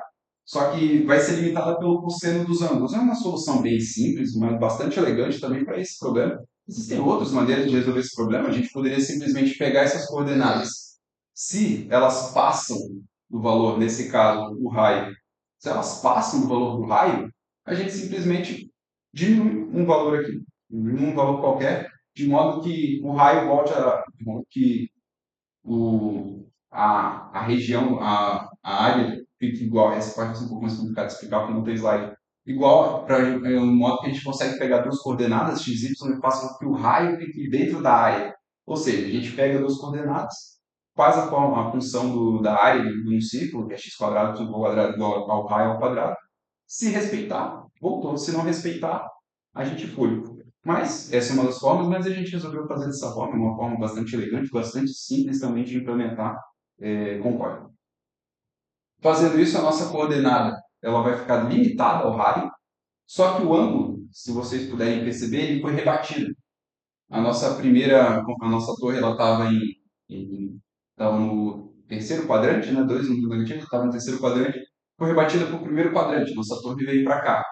só que vai ser limitada pelo cosseno dos ângulos. É uma solução bem simples, mas bastante elegante também para esse problema. Existem outras maneiras de resolver esse problema. A gente poderia simplesmente pegar essas coordenadas. Se elas passam do valor, nesse caso, o raio, se elas passam do valor do raio, a gente simplesmente diminui um valor aqui, diminui um valor qualquer, de modo que o raio volte a, de modo que a região, a área fica igual. Essa parte é um pouco mais complicada de explicar porque não tem slide. Igual para um modo que a gente consegue pegar duas coordenadas, x, y, e faça com que o raio fique dentro da área. Ou seja, a gente pega duas coordenadas, faz a função da área de um círculo, que é x quadrado ao quadrado igual ao raio ao quadrado. Se respeitar, voltou. Se não respeitar, a gente foi. Mas essa é uma das formas, mas a gente resolveu fazer dessa forma, uma forma bastante elegante, bastante simples também de implementar, concordo. Fazendo isso, a nossa coordenada ela vai ficar limitada ao raio, só que o ângulo, se vocês puderem perceber, ele foi rebatido. A nossa torre, ela estava tava no terceiro quadrante, né? 2 no negativo, estava no terceiro quadrante, foi rebatida para o primeiro quadrante. Nossa torre veio para cá.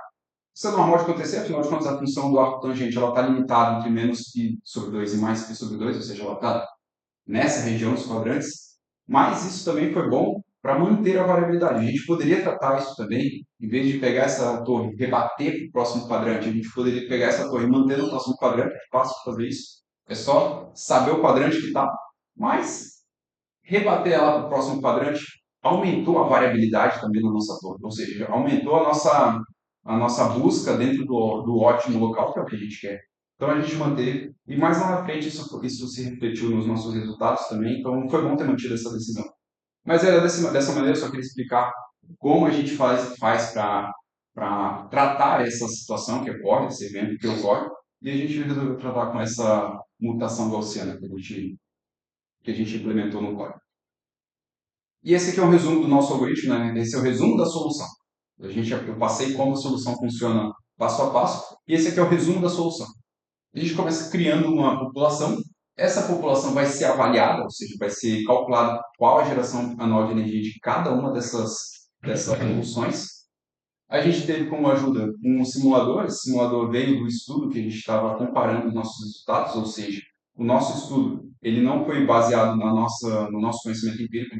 Isso é normal de acontecer, afinal de contas, a função do arco tangente está limitada entre menos π sobre 2 e mais π sobre 2, ou seja, ela está nessa região dos quadrantes. Mas isso também foi bom para manter a variabilidade. A gente poderia tratar isso também, em vez de pegar essa torre e rebater para o próximo quadrante, a gente poderia pegar essa torre e manter no próximo quadrante. É fácil fazer isso. É só saber o quadrante que está. Mas rebater ela para o próximo quadrante aumentou a variabilidade também da nossa torre, ou seja, aumentou a nossa busca dentro do ótimo local, que é o que a gente quer. Então a gente manteve, e mais lá na frente isso se refletiu nos nossos resultados também, então foi bom ter mantido essa decisão. Mas era dessa maneira, eu só queria explicar como a gente faz para tratar essa situação que ocorre, esse evento que ocorre, e a gente resolveu tratar com essa mutação gaussiana que a gente implementou no código. E esse aqui é o resumo do nosso algoritmo, né? Esse é o resumo da solução. Eu passei como a solução funciona passo a passo, e esse aqui é o resumo da solução. A gente começa criando uma população, essa população vai ser avaliada, ou seja, vai ser calculado qual a geração anual de energia de cada uma dessas soluções. A gente teve como ajuda um simulador, esse simulador veio do estudo que a gente estava comparando os nossos resultados, ou seja, o nosso estudo ele não foi baseado no nosso conhecimento empírico,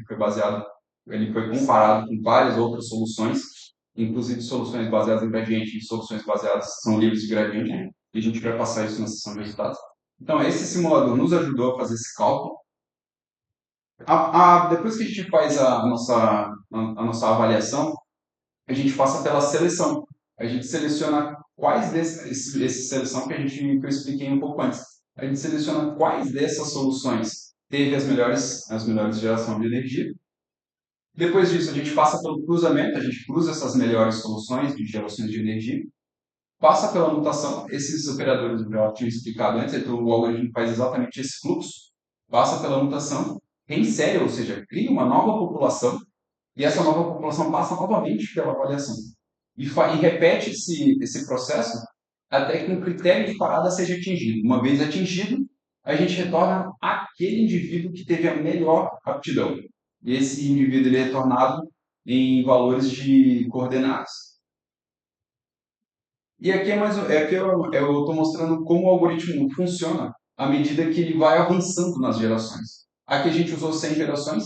ele foi comparado com várias outras soluções, inclusive soluções baseadas em gradiente e soluções baseadas são livres de gradiente, né? E a gente vai passar isso na sessão de resultados. Então, esse simulador nos ajudou a fazer esse cálculo. Depois que a gente faz a nossa avaliação, a gente passa pela seleção. A gente seleciona quais esse seleção que eu expliquei um pouco antes. A gente seleciona quais dessas soluções teve as melhores gerações de energia. Depois disso, a gente passa pelo cruzamento, a gente cruza essas melhores soluções de gerações de energia, passa pela mutação, esses operadores eu já tinha explicado antes, então o algoritmo faz exatamente esse fluxo, passa pela mutação, reinsere, ou seja, cria uma nova população, e essa nova população passa novamente pela avaliação. E repete esse processo até que um critério de parada seja atingido. Uma vez atingido, a gente retorna aquele indivíduo que teve a melhor aptidão. E esse indivíduo ele é retornado em valores de coordenadas. E aqui aqui eu estou mostrando como o algoritmo funciona à medida que ele vai avançando nas gerações. Aqui a gente usou 100 gerações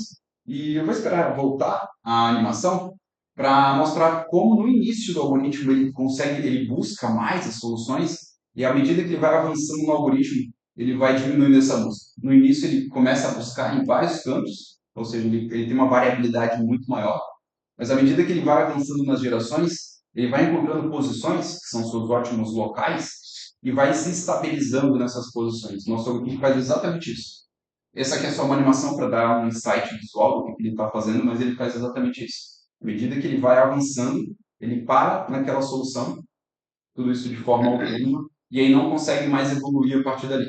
E eu vou esperar voltar a animação para mostrar como no início do algoritmo ele busca mais as soluções e à medida que ele vai avançando no algoritmo, ele vai diminuindo essa busca. No início ele começa a buscar em vários campos, ou seja, ele tem uma variabilidade muito maior, mas à medida que ele vai avançando nas gerações, ele vai encontrando posições, que são seus ótimos locais, e vai se estabilizando nessas posições. Nosso algoritmo faz exatamente isso. Essa aqui é só uma animação para dar um insight visual do que ele está fazendo, mas ele faz exatamente isso. À medida que ele vai avançando, ele para naquela solução, tudo isso de forma autônoma, e aí não consegue mais evoluir a partir dali.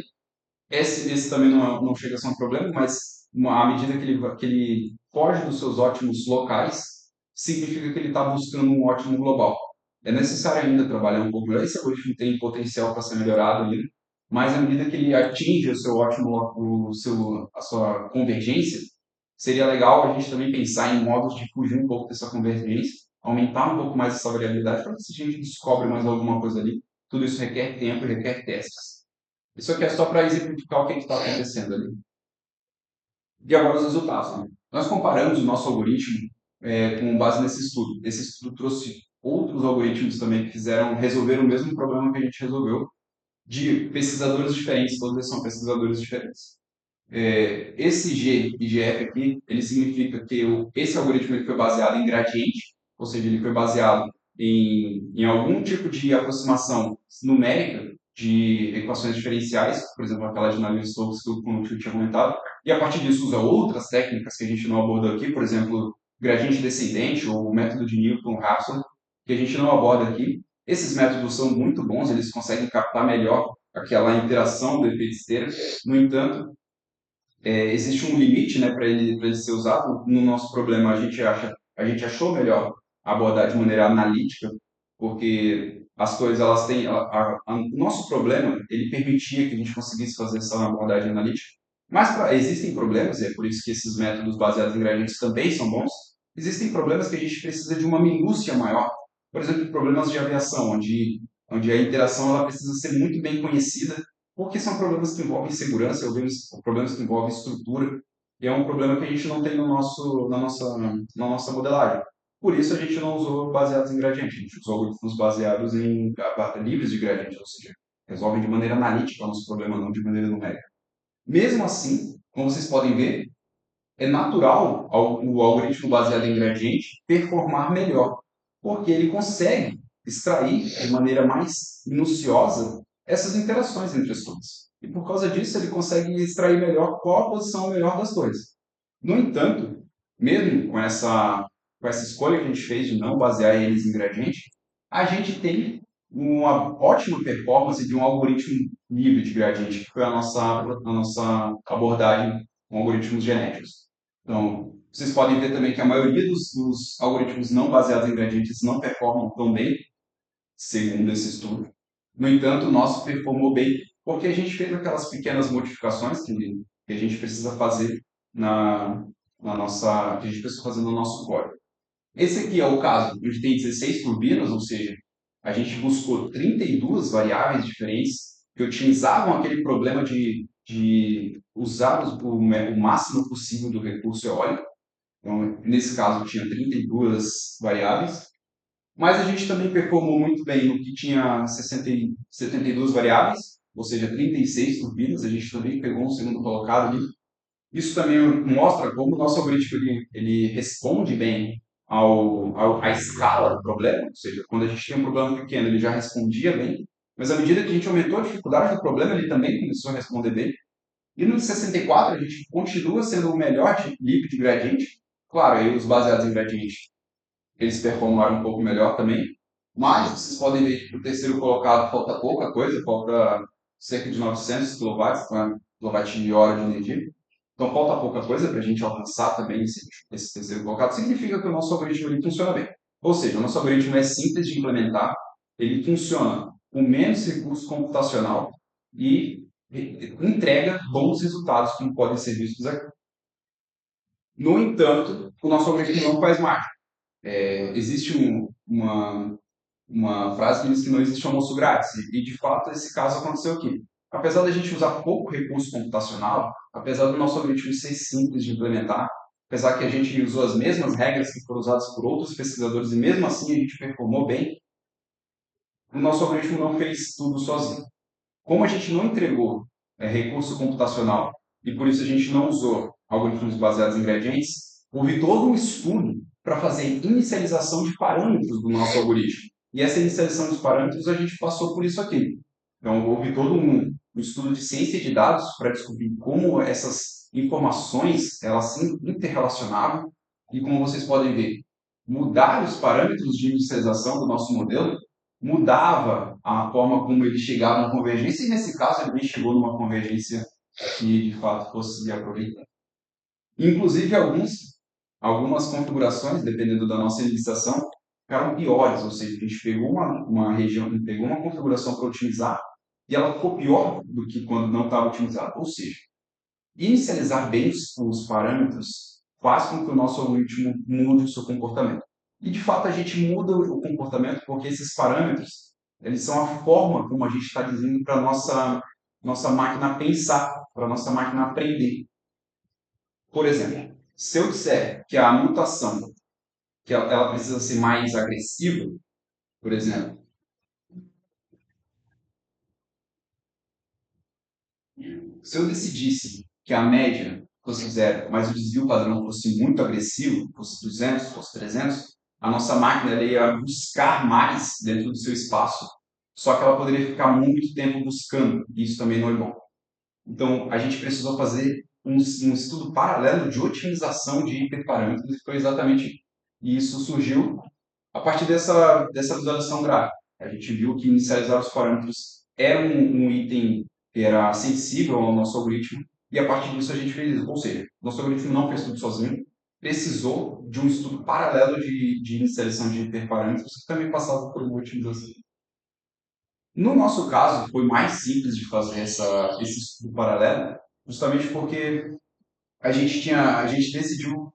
Esse também não chega a ser um problema, mas à medida que ele foge dos seus ótimos locais, significa que ele está buscando um ótimo global. É necessário ainda trabalhar um pouco melhor. Esse algoritmo tem potencial para ser melhorado ainda, mas à medida que ele atinge o seu a sua convergência, seria legal a gente também pensar em modos de fugir um pouco dessa convergência, aumentar um pouco mais essa variabilidade para ver se a gente descobre mais alguma coisa ali. Tudo isso requer tempo e requer testes. Isso aqui é só para exemplificar o que está acontecendo ali. E agora os resultados. Né? Nós comparamos o nosso algoritmo com base nesse estudo. Esse estudo trouxe outros algoritmos também que fizeram resolver o mesmo problema que a gente resolveu, de pesquisadores diferentes, todos eles são pesquisadores diferentes. Esse G e GF aqui, ele significa que esse algoritmo ele foi baseado em gradiente, ou seja, ele foi baseado em algum tipo de aproximação numérica de equações diferenciais, por exemplo, aquela de Navier-Stokes que eu tinha comentado, e a partir disso usa outras técnicas que a gente não abordou aqui, por exemplo, gradiente descendente ou o método de Newton-Raphson, que a gente não aborda aqui. Esses métodos são muito bons, eles conseguem captar melhor aquela interação do efeito esteira. No entanto, existe um limite, né, para ele ser usado. No nosso problema, a gente achou melhor abordar de maneira analítica, porque as coisas elas têm o nosso problema ele permitia que a gente conseguisse fazer essa abordagem analítica. Mas existem problemas, e é por isso que esses métodos baseados em gradientes também são bons. Existem problemas que a gente precisa de uma minúcia maior. Por exemplo, problemas de aviação, onde a interação ela precisa ser muito bem conhecida porque são problemas que envolvem segurança, problemas que envolvem estrutura, e é um problema que a gente não tem na nossa modelagem. Por isso a gente não usou baseados em gradiente, a gente usou algoritmos baseados em livres de gradiente, ou seja, resolvem de maneira analítica o nosso problema, não de maneira numérica. Mesmo assim, como vocês podem ver, é natural o algoritmo baseado em gradiente performar melhor, porque ele consegue extrair de maneira mais minuciosa essas interações entre as torres. E por causa disso, ele consegue extrair melhor qual a posição melhor das torres. No entanto, mesmo com essa escolha que a gente fez de não basear eles em gradiente, a gente tem uma ótima performance de um algoritmo livre de gradiente, que foi a nossa abordagem com algoritmos genéticos. Então, vocês podem ver também que a maioria dos algoritmos não baseados em gradientes não performam tão bem, segundo esse estudo. No entanto, o nosso performou bem porque a gente fez aquelas pequenas modificações que a gente precisa fazer que a gente precisa fazer no nosso código. Esse aqui é o caso onde tem 16 turbinas, ou seja, a gente buscou 32 variáveis diferentes que otimizavam aquele problema de usar o máximo possível do recurso eólico. Então, nesse caso, tinha 32 variáveis. Mas a gente também performou muito bem no que tinha 72 variáveis, ou seja, 36 turbinas. A gente também pegou um segundo colocado ali. Isso também mostra como o nosso algoritmo ele responde bem à escala do problema, ou seja, quando a gente tinha um problema pequeno, ele já respondia bem, mas à medida que a gente aumentou a dificuldade do problema, ele também começou a responder bem. E no 64, a gente continua sendo o melhor livre de gradiente. Claro, aí os baseados em gradiente, eles performaram um pouco melhor também, mas vocês podem ver que para o terceiro colocado falta pouca coisa, falta cerca de 900 kWh de energia. Então falta pouca coisa para a gente alcançar também esse terceiro colocado. Significa que o nosso algoritmo ele funciona bem. Ou seja, o nosso algoritmo é simples de implementar, ele funciona com menos recurso computacional e entrega bons resultados, como podem ser vistos aqui. No entanto, o nosso algoritmo não faz mágica. Existe uma frase que diz que não existe almoço grátis. E, de fato, esse caso aconteceu aqui. Apesar da gente usar pouco recurso computacional, apesar do nosso algoritmo ser simples de implementar, apesar que a gente usou as mesmas regras que foram usadas por outros pesquisadores e mesmo assim a gente performou bem, o nosso algoritmo não fez tudo sozinho. Como a gente não entregou recurso computacional e por isso a gente não usou algoritmos baseados em gradientes, houve todo um estudo para fazer inicialização de parâmetros do nosso algoritmo. E essa inicialização dos parâmetros a gente passou por isso aqui. Então, houve todo um estudo de ciência de dados para descobrir como essas informações elas se interrelacionavam e, como vocês podem ver, mudar os parâmetros de inicialização do nosso modelo mudava a forma como ele chegava na convergência, e nesse caso ele nem chegou numa convergência que de fato fosse aproveitada. Inclusive algumas configurações, dependendo da nossa iniciação, ficaram piores, ou seja, a gente pegou uma região, pegou uma configuração para otimizar e ela ficou pior do que quando não estava otimizada. Ou seja, inicializar bem os parâmetros faz com que o nosso algoritmo mude o seu comportamento. E, de fato, a gente muda o comportamento porque esses parâmetros eles são a forma como a gente está dizendo para a nossa máquina pensar, para a nossa máquina aprender. Por exemplo, se eu disser que a mutação que ela precisa ser mais agressiva, por exemplo, se eu decidisse que a média fosse zero, mas o desvio padrão fosse muito agressivo, fosse 200, fosse 300, a nossa máquina ela ia buscar mais dentro do seu espaço, só que ela poderia ficar muito tempo buscando, e isso também não é bom. Então, a gente precisou fazer um estudo paralelo de otimização de hiperparâmetros, e foi exatamente isso surgiu a partir dessa visualização gráfica. A gente viu que inicializar os parâmetros era um item que era sensível ao nosso algoritmo, e a partir disso a gente fez isso. Ou seja, nosso algoritmo não fez tudo sozinho, precisou de um estudo paralelo de inicialização de hiperparâmetros, que também passava por uma otimização. No nosso caso, foi mais simples de fazer esse estudo paralelo, justamente porque a gente decidiu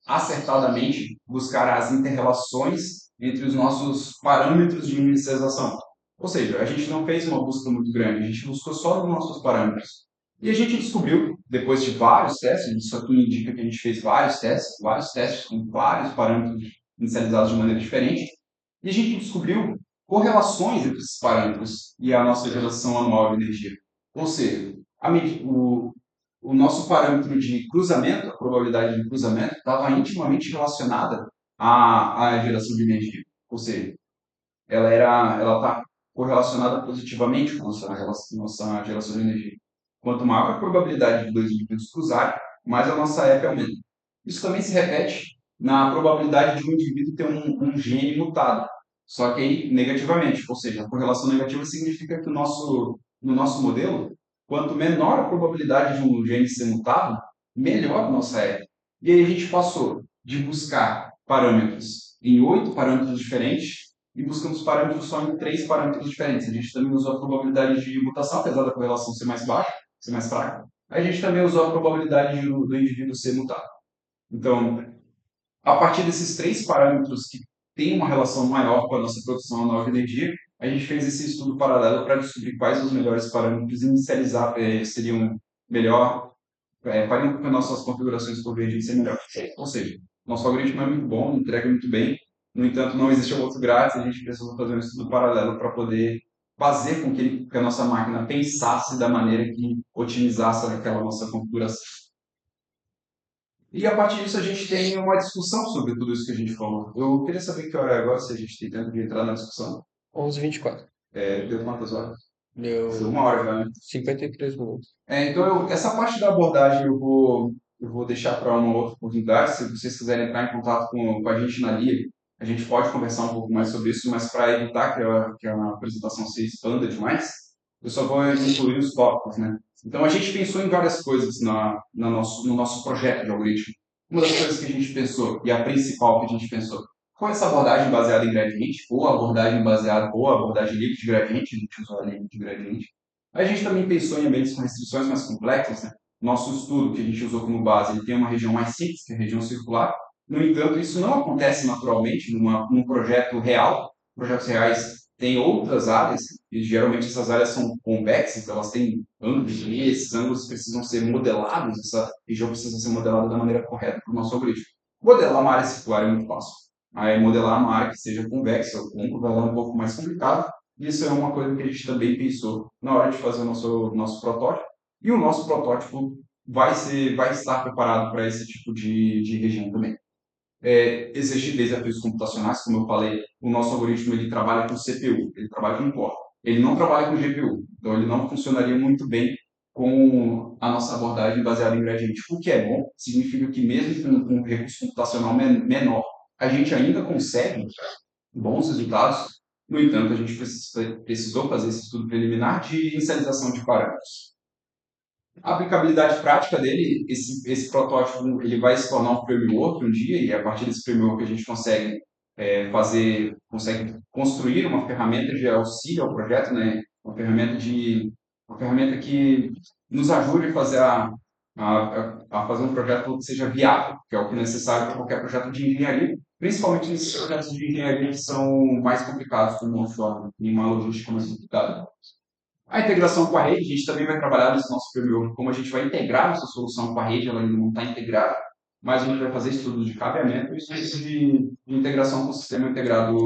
acertadamente buscar as interrelações entre os nossos parâmetros de inicialização. Ou seja, a gente não fez uma busca muito grande, a gente buscou só nos nossos parâmetros. E a gente descobriu, depois de vários testes, isso aqui indica que a gente fez vários testes com vários parâmetros inicializados de maneira diferente, e a gente descobriu correlações entre esses parâmetros e a nossa geração anual de energia. Ou seja, o nosso parâmetro de cruzamento, a probabilidade de cruzamento, estava intimamente relacionada à geração de energia. Ou seja, ela está correlacionada positivamente com a nossa geração de energia. Quanto maior a probabilidade de dois indivíduos cruzarem, mais a nossa EPE aumenta. Isso também se repete na probabilidade de um indivíduo ter um gene mutado, só que aí negativamente, ou seja, a correlação negativa significa que no nosso modelo, quanto menor a probabilidade de um gene ser mutado, melhor a nossa EPE. E aí a gente passou de buscar parâmetros em 8 parâmetros diferentes e buscamos parâmetros só em 3 parâmetros diferentes. A gente também usou a probabilidade de mutação, apesar da correlação ser mais baixa, ser mais fraca. A gente também usou a probabilidade do indivíduo ser mutado. Então, a partir desses 3 parâmetros que têm uma relação maior com a nossa produção anual de energia, a gente fez esse estudo paralelo para descobrir quais os melhores parâmetros inicializar seriam melhor, fariam com que as nossas configurações convergissem melhor. Ou seja, nosso algoritmo é muito bom, entrega muito bem, no entanto, não existe outro grátis, a gente precisou fazer um estudo paralelo para poder fazer com que a nossa máquina pensasse da maneira que otimizasse aquela nossa configuração. E a partir disso a gente tem uma discussão sobre tudo isso que a gente falou. Eu queria saber que hora é agora, se a gente tem tempo de entrar na discussão. 11h24. Deu quantas horas? Deu Deu uma hora já, né? 53 minutos. Então, essa parte da abordagem eu vou deixar para uma outra oportunidade. Se vocês quiserem entrar em contato com a gente na LIA, a gente pode conversar um pouco mais sobre isso, mas para evitar que a apresentação se expanda demais, eu só vou incluir os tópicos, né? Então, a gente pensou em várias coisas no nosso projeto de algoritmo. Uma das coisas que a gente pensou, e a principal que a gente pensou, foi essa abordagem baseada em gradiente, ou a abordagem livre de gradiente, a gente usou a livre de gradiente. A gente também pensou em ambientes com restrições mais complexas, né? Nosso estudo, que a gente usou como base, ele tem uma região mais simples, que é a região circular. No entanto, isso não acontece naturalmente num projeto real. Projetos reais Tem outras áreas, e geralmente essas áreas são convexas, elas têm ângulos, e esses ângulos precisam ser modelados, essa região precisa ser modelada da maneira correta para o nosso algoritmo. Modelar uma área circular é muito fácil. Aí modelar uma área que seja convexa ou côncava é um pouco mais complicado. Isso é uma coisa que a gente também pensou na hora de fazer o nosso protótipo. E o nosso protótipo vai estar preparado para esse tipo de região também. Existem desafios computacionais, como eu falei, o nosso algoritmo ele trabalha com CPU, ele trabalha com core, ele não trabalha com GPU, então ele não funcionaria muito bem com a nossa abordagem baseada em gradiente. O que é bom, significa que mesmo com um recurso computacional menor, a gente ainda consegue bons resultados. No entanto, a gente precisou fazer esse estudo preliminar de inicialização de parâmetros. A aplicabilidade prática dele, esse protótipo, ele vai se tornar um framework um dia, e a partir desse framework a gente consegue consegue construir uma ferramenta de auxílio ao projeto, né? Uma ferramenta que nos ajude a fazer a fazer um projeto que seja viável, que é o que é necessário para qualquer projeto de engenharia, principalmente nesses projetos de engenharia que são mais complicados, como offshore, e uma logística mais complicada. A integração com a rede, a gente também vai trabalhar nesse nosso framework, como a gente vai integrar nossa solução com a rede, ela ainda não está integrada, mas a gente vai fazer estudo de cabeamento e estudo de integração com o sistema integrado.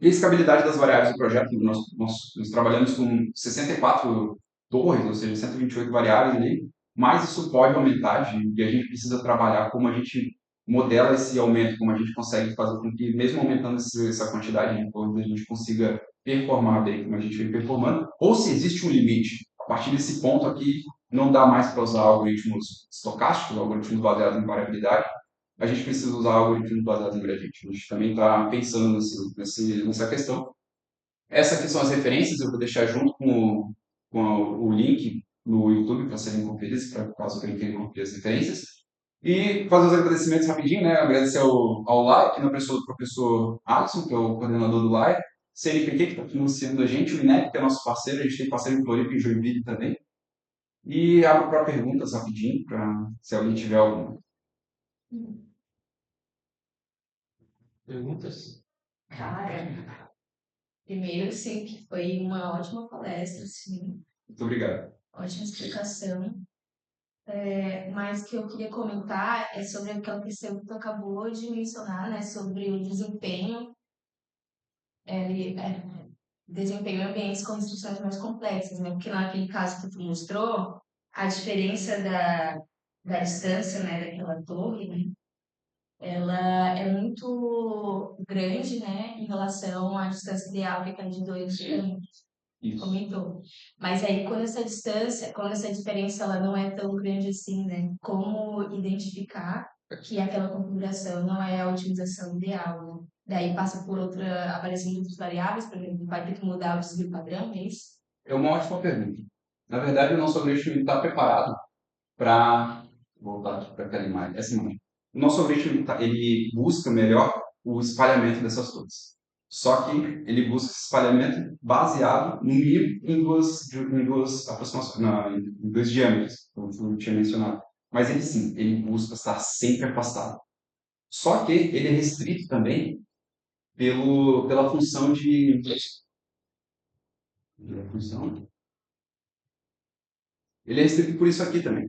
E a escalabilidade das variáveis do projeto, nós trabalhamos com 64 torres, ou seja, 128 variáveis ali, mas isso pode aumentar e a gente precisa trabalhar como a gente modela esse aumento, como a gente consegue fazer com que, mesmo aumentando essa quantidade de torres, a gente consiga performar bem como a gente vem performando, ou se existe um limite. A partir desse ponto aqui, não dá mais para usar algoritmos estocásticos, algoritmos baseados em variabilidade, a gente precisa usar algoritmos baseados em gradiente. A gente também está pensando nessa questão. Essas aqui são as referências, eu vou deixar junto com o link no YouTube para serem conferidas, para caso alguém queira conferir as referências. E fazer os agradecimentos rapidinho, né? Agradecer ao LAI, aqui na pessoa do professor Alisson, que é o coordenador do LAI, CNPq, que está financiando a gente, o INEP, que é nosso parceiro, a gente tem parceiro em Floripa e em Joinville também. E abro para perguntas rapidinho, se alguém tiver alguma. Perguntas? Cara, primeiro, sim, que foi uma ótima palestra, sim, Muito obrigado. ótima explicação. Mas o que eu queria comentar é sobre aquela questão que tu acabou de mencionar, né, sobre o desempenho, desempenho em ambientes com restrições mais complexas, né, porque naquele caso que tu mostrou, a diferença da distância, né, daquela torre, né, ela é muito grande, né, em relação à distância ideal, que é de 2 quilômetros, Isso. comentou. Mas aí, quando essa diferença ela não é tão grande assim, né, como identificar que aquela configuração não é a otimização ideal, né? Daí passa por outra avaliação de outras variáveis, por exemplo, vai ter que mudar o desvio padrão, é isso? É uma ótima pergunta. Na verdade, o nosso algoritmo está preparado para voltar aqui para aquela imagem, essa imagem. O nosso algoritmo ele busca melhor o espalhamento dessas torres. Só que ele busca esse espalhamento baseado no mínimo em duas aproximações, em dois diâmetros, como eu tinha mencionado. Mas ele sim, ele busca estar sempre afastado. Só que ele é restrito também pela função de pela função. Ele é restrito por isso aqui também.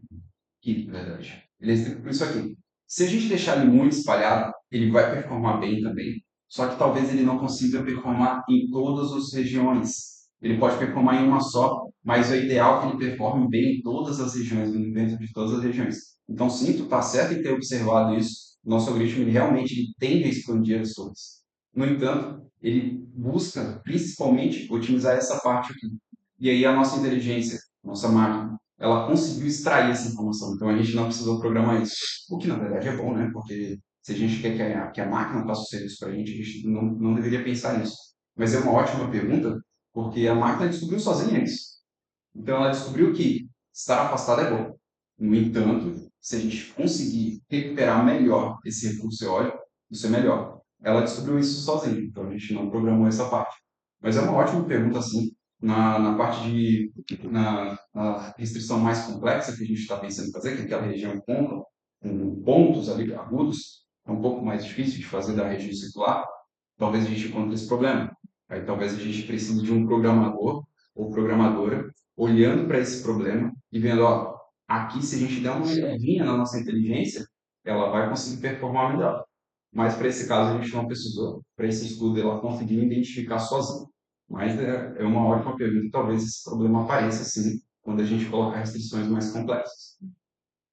Aqui, na verdade. Ele é restrito por isso aqui. Se a gente deixar ele muito espalhado, ele vai performar bem também. Só que talvez ele não consiga performar em todas as regiões. Ele pode performar em uma só, mas é ideal que ele performe bem em todas as regiões, dentro de todas as regiões. Então, sim, tu está certo em ter observado isso. Nosso algoritmo ele realmente tende a expandir as torres. No entanto, ele busca principalmente otimizar essa parte aqui. E aí a nossa inteligência, nossa máquina, ela conseguiu extrair essa informação. Então a gente não precisou programar isso. O que na verdade é bom, né? Porque se a gente quer que a máquina faça o serviço para a gente não deveria pensar nisso. Mas é uma ótima pergunta, porque a máquina descobriu sozinha isso. Então ela descobriu que estar afastada é bom. No entanto, se a gente conseguir recuperar melhor esse recurso eólico, isso é melhor. Ela descobriu isso sozinha, então a gente não programou essa parte. Mas é uma ótima pergunta, assim, na parte na restrição mais complexa que a gente está pensando em fazer, que é aquela região com pontos ali agudos, é um pouco mais difícil de fazer da região circular, talvez a gente encontre esse problema. Aí talvez a gente precise de um programador ou programadora olhando para esse problema e vendo, ó, aqui se a gente der uma olhadinha na nossa inteligência, ela vai conseguir performar melhor. Mas para esse caso a gente não precisou, para esse estudo ela conseguiu identificar sozinha. Mas é uma ótima pergunta e talvez esse problema apareça sim quando a gente colocar restrições mais complexas.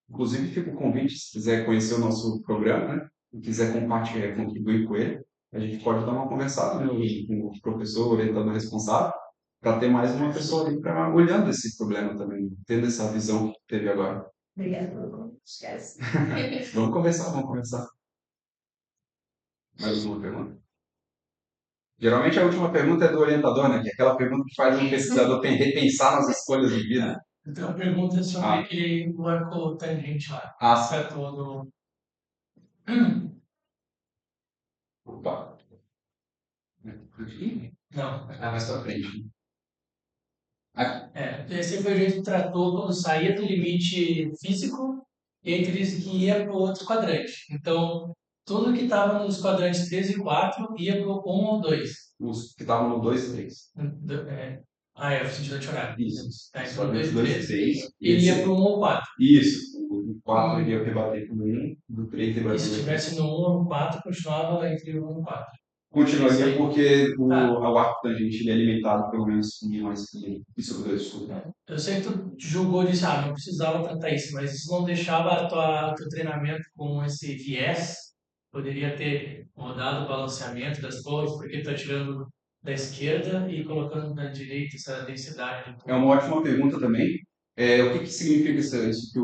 Inclusive, fica o convite, se quiser conhecer o nosso programa, né, e quiser compartilhar, contribuir com ele, a gente pode dar uma conversada, né, com o professor, orientador responsável, para ter mais uma pessoa ali para olhando esse problema também, tendo essa visão que teve agora. Obrigada pelo convite, esquece. Vamos conversar, vamos conversar. Mais uma pergunta? Geralmente a última pergunta é do orientador, né? Que é aquela pergunta que faz o pesquisador repensar nas escolhas de vida. Então, a pergunta é sobre aquele arco tangente lá. Tá todo. Opa. Não. Mais pra frente. Esse foi o jeito que tratou quando saía do limite físico e aí que ia para o outro quadrante. Então, tudo que estava nos quadrantes 3 e 4 ia para o 1 ou 2. Os que estavam no 2 e 3. É o sentido anti-horário. Isso. Tá, Só então, 2 e 2 3. e 3. E ia para o 1 ou 4. Isso. O 4 iria rebater com o 1, do 3 rebater com o 1. E se estivesse no 1 ou no 4, continuava entre o 1 e o 4. Continuaria porque o arco tangente ele é alimentado pelo menos com mais que sobre 2 escudos. Eu sei que tu julgou e disse, não precisava tratar isso, mas isso não deixava o teu treinamento com esse viés? Poderia ter mudado o balanceamento das torres, porque tu está tirando da esquerda e colocando na direita essa densidade. É uma ótima pergunta também. O que significa isso que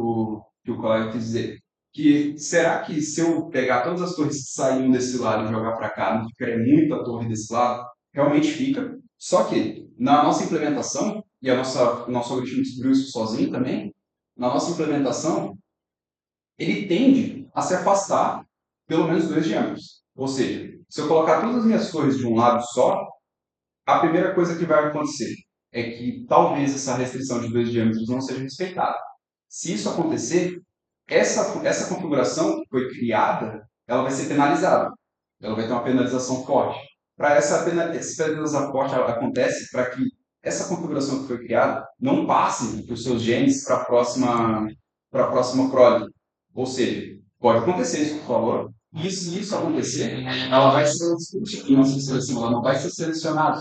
o colega quis dizer? Que será que se eu pegar todas as torres que saíram desse lado e jogar para cá, não ficaria muita torre desse lado? Realmente fica. Só que na nossa implementação, e o nosso algoritmo descobriu isso sozinho também, na nossa implementação, ele tende a se afastar pelo menos 2 diâmetros. Ou seja, se eu colocar todas as minhas torres de um lado só, a primeira coisa que vai acontecer é que talvez essa restrição de 2 diâmetros não seja respeitada. Se isso acontecer, essa configuração que foi criada, ela vai ser penalizada. Ela vai ter uma penalização forte. Para essa penalização forte acontece para que essa configuração que foi criada não passe os seus genes para a próxima prole. Ou seja, pode acontecer isso, por favor. E se isso acontecer, ela vai ser discutida em nossa seleção, ela não vai ser selecionada.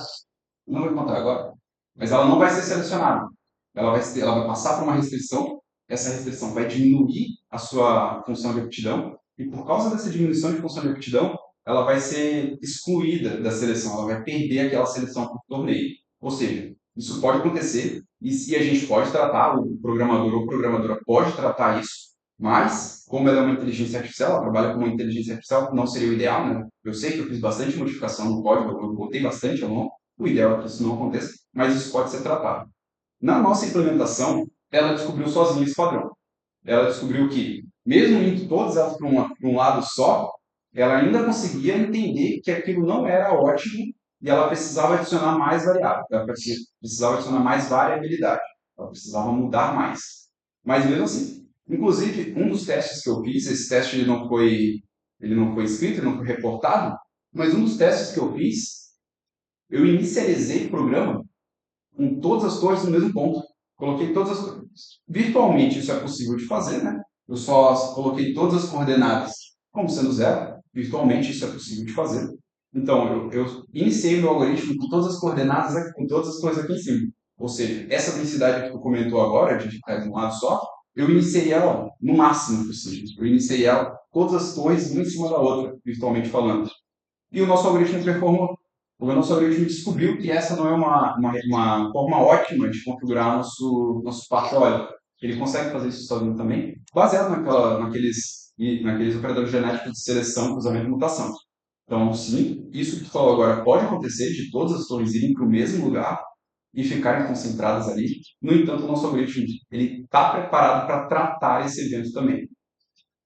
Não vou contar agora, mas ela não vai ser selecionada. Ela vai passar por uma restrição, essa restrição vai diminuir a sua função de aptidão, e por causa dessa diminuição de função de aptidão, ela vai ser excluída da seleção, ela vai perder aquela seleção por torneio. Ou seja, isso pode acontecer, e a gente pode tratar, o programador ou programadora pode tratar isso, mas, como ela é uma inteligência artificial, ela trabalha com uma inteligência artificial, não seria o ideal, né? Eu sei que eu fiz bastante modificação no código, eu botei bastante ao longo, o ideal é que isso não aconteça, mas isso pode ser tratado. Na nossa implementação, ela descobriu sozinha esse padrão. Ela descobriu que, mesmo indo todas elas para um lado só, ela ainda conseguia entender que aquilo não era ótimo e ela precisava adicionar mais variável, ela precisava adicionar mais variabilidade, ela precisava mudar mais. Mas mesmo assim, inclusive, um dos testes que eu fiz, esse teste ele não foi escrito, ele não foi reportado, mas um dos testes que eu fiz, eu inicializei o programa com todas as torres no mesmo ponto. Coloquei todas as torres. Virtualmente isso é possível de fazer, né? Eu só coloquei todas as coordenadas como sendo zero. Virtualmente isso é possível de fazer. Então, eu iniciei o meu algoritmo com todas as coordenadas, com todas as torres aqui em cima. Ou seja, essa densidade que tu comentou agora, de ficar de um lado só, eu iniciei ela no máximo possível. Eu iniciei ela todas as torres uma em cima da outra, virtualmente falando. E o nosso algoritmo performou. O nosso algoritmo descobriu que essa não é uma forma ótima de configurar nosso parque eólico. Ele consegue fazer isso sozinho também, baseado naqueles operadores genéticos de seleção, cruzamento e mutação. Então, sim, isso que tu falou agora pode acontecer de todas as torres irem para o mesmo lugar e ficarem concentradas ali. No entanto, o nosso algoritmo está preparado para tratar esse evento também.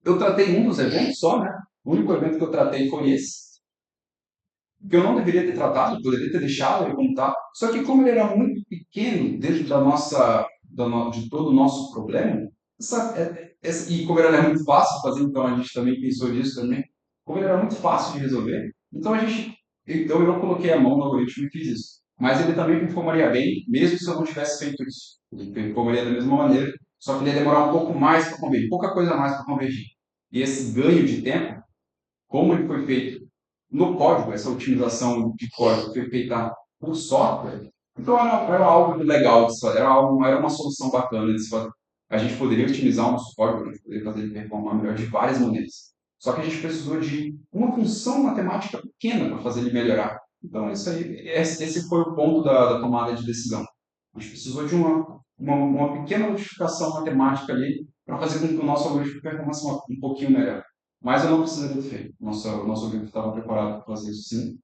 Eu tratei um dos eventos só, né? O único evento que eu tratei foi esse, que eu não deveria ter tratado, poderia ter deixado ele como está. Só que como ele era muito pequeno dentro de todo o nosso problema, e como ele era muito fácil de fazer, então a gente também pensou nisso também, como ele era muito fácil de resolver, então a gente Então eu coloquei a mão no algoritmo e fiz isso. Mas ele também performaria bem, mesmo se eu não tivesse feito isso. Ele performaria da mesma maneira, só que ele ia demorar um pouco mais para convergir, pouca coisa mais para convergir. E esse ganho de tempo, como ele foi feito no código, essa otimização de código foi feita por software, então era algo legal, era uma solução bacana de se fazer. A gente poderia otimizar o nosso código, a gente poderia fazer ele performar melhor de várias maneiras. Só que a gente precisou de uma função matemática pequena para fazer ele melhorar. Então, isso aí, esse foi o ponto da tomada de decisão. A gente precisou de uma pequena modificação matemática ali para fazer com que o nosso algoritmo performasse um pouquinho melhor. Mas eu não precisaria ter feito. Nosso algoritmo estava preparado para fazer isso sim.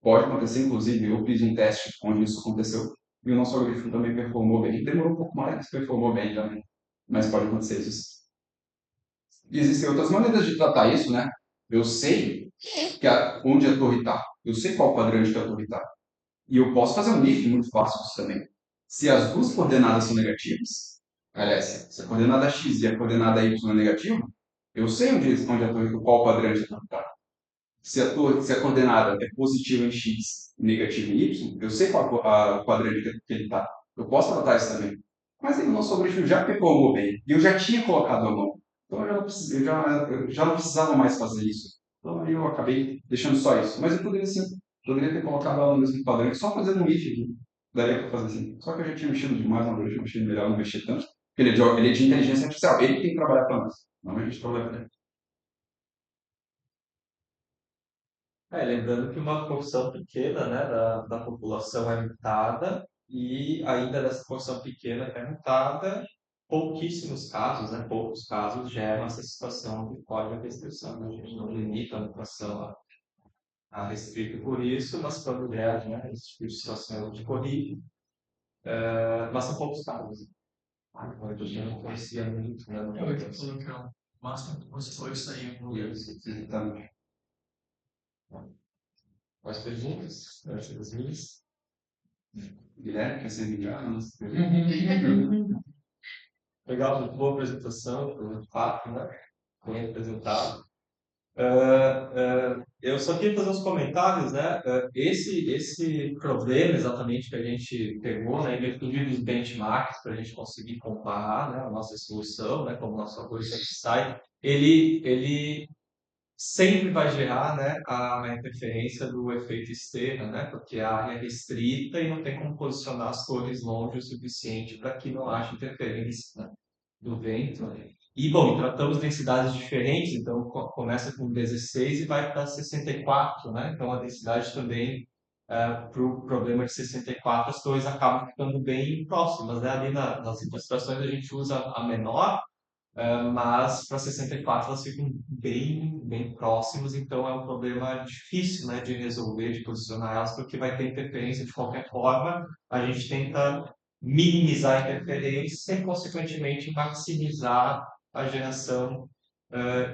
Pode acontecer, inclusive, eu fiz um teste onde isso aconteceu e o nosso algoritmo também performou bem. Demorou um pouco mais, mas performou bem também. Mas pode acontecer isso. E existem outras maneiras de tratar isso, né? Eu sei onde a torre está. Eu sei qual quadrante que a torre está. E eu posso fazer um if muito fácil disso também. Se as duas coordenadas são negativas, aliás, se a coordenada x e a coordenada y é negativa, eu sei onde a torre, qual quadrante a torre está. Se a coordenada é positiva em x e negativa em y, eu sei qual a quadrante que ele está. Eu posso tratar isso também. Mas aí o nosso algoritmo já performou bem. E eu já tinha colocado a mão. Então eu já não precisava mais fazer isso. Então aí eu acabei deixando só isso. Mas eu poderia sim. Poderia ter colocado ela no mesmo quadrante, só fazendo um if aqui. Daria para fazer assim. Só que eu já tinha mexido demais no algoritmo, achei melhor não mexer tanto. Porque ele é de inteligência artificial. Ele tem que trabalhar para nós. Não a gente trabalha para ele. Lembrando que uma porção pequena, né, da população é mutada e ainda dessa porção pequena que é mutada, pouquíssimos casos, né, poucos casos geram essa situação de código de restrição. Né? A gente não limita a mutação a restrito por isso, mas quando gera, né, esse tipo de situação de corrige, mas são poucos casos. Eu não conhecia muito, né? É o que falou que é o máximo que você foi sair no lugar. Exatamente. Mais perguntas? Acho das minhas. Guilherme, quer ser enviado? Legal, muito boa apresentação, muito fato, né? Bem apresentado. Eu só queria fazer uns comentários, né? Esse problema exatamente que a gente pegou, né? Ele inclusive os benchmarks para a gente conseguir comparar, né? A nossa solução, né? Como o nosso algoritmo sai, ele sempre vai gerar, né, a interferência do efeito esterra, né, porque a área é restrita e não tem como posicionar as torres longe o suficiente para que não haja interferência, né, do vento. E, bom, tratamos densidades diferentes, então começa com 16 e vai para 64, né, então a densidade também, para o problema de 64, as torres acabam ficando bem próximas, né, ali nas ilustrações a gente usa a menor, mas para 64 elas ficam bem próximas, então é um problema difícil, né, de resolver, de posicionar elas, porque vai ter interferência de qualquer forma. A gente tenta minimizar a interferência e, consequentemente, maximizar a geração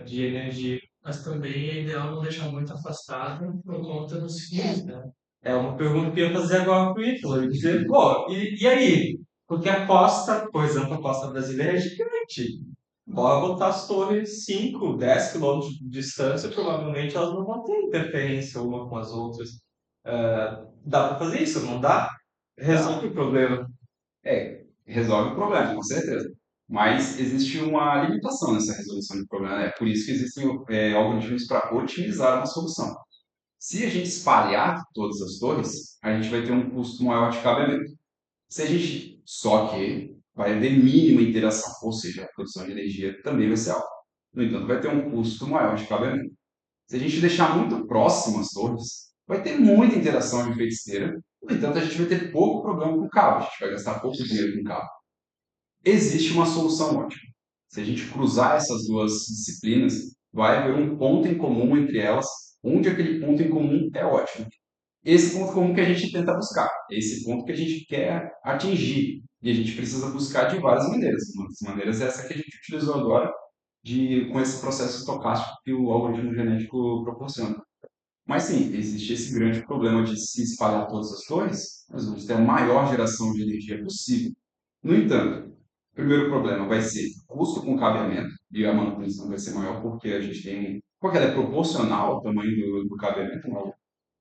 de energia. Mas também é ideal não deixar muito afastado por conta dos fios, né? É uma pergunta que eu ia fazer agora para o Ítalo, dizer, pô, e aí? Porque a costa, por exemplo, a costa brasileira é gigante. Bora botar as torres 5, 10 quilômetros de distância, provavelmente elas não vão ter interferência uma com as outras. Dá para fazer isso, não dá? Resolve o problema. Resolve o problema, com certeza. Mas existe uma limitação nessa resolução de problema. É por isso que existem algoritmos para otimizar uma solução. Se a gente espalhar todas as torres, a gente vai ter um custo maior de cabeamento. Só que vai haver mínima interação, ou seja, a produção de energia também vai ser alta. No entanto, vai ter um custo maior de cabeamento. Se a gente deixar muito próximo as torres, vai ter muita interação de efeito esteira. No entanto, a gente vai ter pouco problema com o cabo, a gente vai gastar pouco dinheiro com o cabo. Existe uma solução ótima. Se a gente cruzar essas duas disciplinas, vai haver um ponto em comum entre elas, onde aquele ponto em comum é ótimo. Esse ponto comum que a gente tenta buscar, esse ponto que a gente quer atingir. E a gente precisa buscar de várias maneiras. Uma das maneiras é essa que a gente utilizou agora, com esse processo estocástico que o algoritmo genético proporciona. Mas sim, existe esse grande problema de se espalhar todas as torres, nós vamos ter a maior geração de energia possível. No entanto, o primeiro problema vai ser custo com cabeamento, e a manutenção vai ser maior porque a gente tem. Porque ela é proporcional ao tamanho do cabeamento,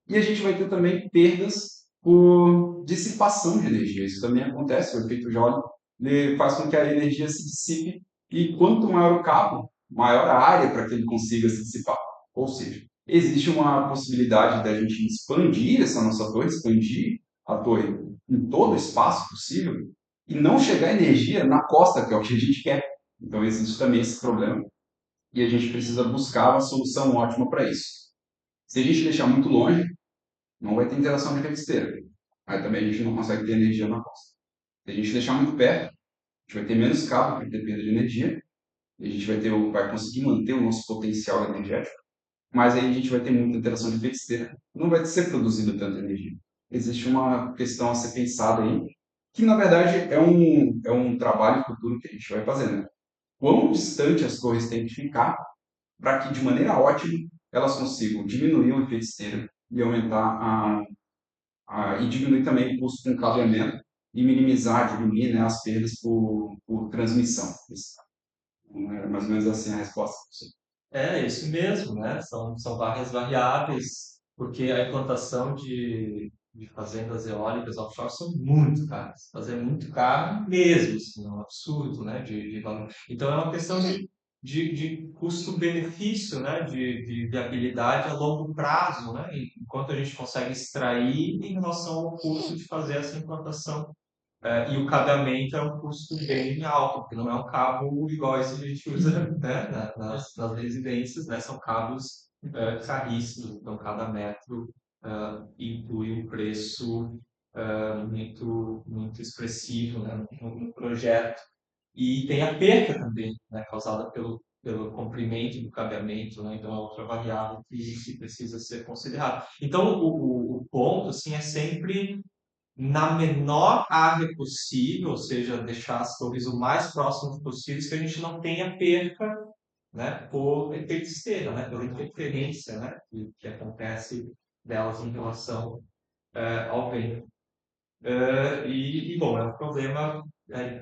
E a gente vai ter também perdas por dissipação de energia. Isso também acontece, o efeito Joule ele faz com que a energia se dissipe e quanto maior o cabo, maior a área para que ele consiga se dissipar. Ou seja, existe uma possibilidade da gente expandir essa nossa torre, expandir a torre em todo o espaço possível e não chegar energia na costa, que é o que a gente quer. Então existe também esse problema e a gente precisa buscar uma solução ótima para isso. Se a gente deixar muito longe, não vai ter interação de rede esteira. Aí também a gente não consegue ter energia na costa. Se a gente deixar muito perto, a gente vai ter menos cabo para ter perda de energia, e a gente vai conseguir manter o nosso potencial energético, mas aí a gente vai ter muita interação de rede esteira. Não vai ser produzida tanta energia. Existe uma questão a ser pensada aí, que na verdade é um trabalho futuro que a gente vai fazer, né? Quão distante as torres têm que ficar para que, de maneira ótima, elas consigam diminuir o efeito esteira e aumentar e diminuir também o custo com cabeamento e minimizar, diminuir, né, as perdas por transmissão. Isso, é mais ou menos assim a resposta. É isso mesmo, né? São várias variáveis, porque a implantação de fazendas eólicas offshore são muito caras. Fazer muito caro mesmo, assim, é um absurdo, né? De valor. Então é uma questão de custo-benefício, né? De viabilidade a longo prazo, né? Enquanto a gente consegue extrair em relação ao custo de fazer essa implantação e o cabeamento é um custo bem alto, porque não é um cabo igual esse que a gente usa, né, nas residências, né, são cabos caríssimos, então cada metro inclui um preço muito expressivo, né, no projeto. E tem a perca também, né, causada pelo comprimento do cabeamento, né, então é outra variável que precisa ser considerada. Então o ponto assim, é sempre na menor área possível, ou seja, deixar as torres o mais próximas possíveis, que a gente não tenha perca, né, por efeito esteira, né, pela interferência, né, que acontece delas em relação ao vento. Bom, é um problema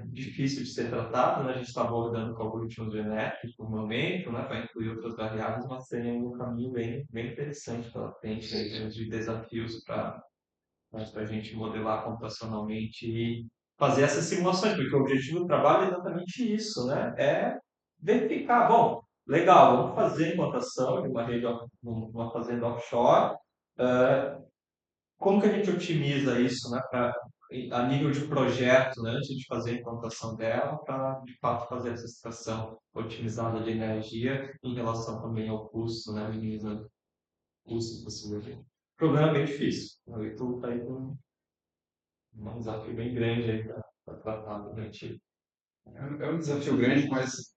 difícil de ser tratado, né, a gente está abordando com algoritmos genéticos no momento, né, para incluir outras variáveis, mas tem um caminho bem interessante pela frente, né, em termos de desafios para a gente modelar computacionalmente e fazer essas simulações, porque o objetivo do trabalho é exatamente isso, né? É verificar, bom, legal, vamos fazer implantação de uma rede, uma fazenda offshore, como que a gente otimiza isso, né, a nível de projeto, né, antes de fazer a implantação dela, para de fato fazer essa extração otimizada de energia em relação também ao custo, né, minimizando o custo possível. O problema é bem difícil. O Heitor está aí com um desafio bem grande aí para tratar durante É um desafio grande, mas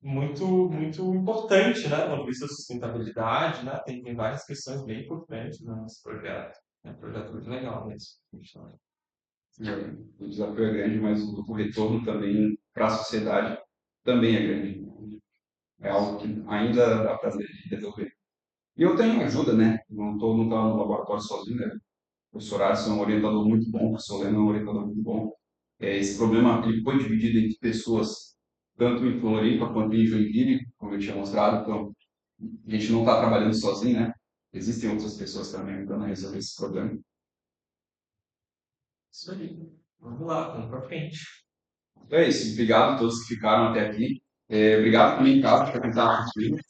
muito importante, né, do ponto de vista da sustentabilidade, né, tem várias questões bem importantes né, nesse projeto. É um projeto muito legal mesmo. o desafio é grande, mas o retorno também para a sociedade também é grande. É algo que ainda dá prazer de resolver. E eu tenho ajuda, né? Não estou no laboratório sozinho, né? O professor Alisson é um orientador muito bom, o professor Leno é um orientador muito bom. Esse problema ele foi dividido entre pessoas, tanto em Floripa quanto em Joinville, como eu tinha mostrado. Então, a gente não está trabalhando sozinho, né? Existem outras pessoas também ajudando a resolver esse problema. Isso aí. Vamos lá, vamos para frente. Então é isso. Obrigado a todos que ficaram até aqui. Obrigado também, Carlos, por tentar assistir.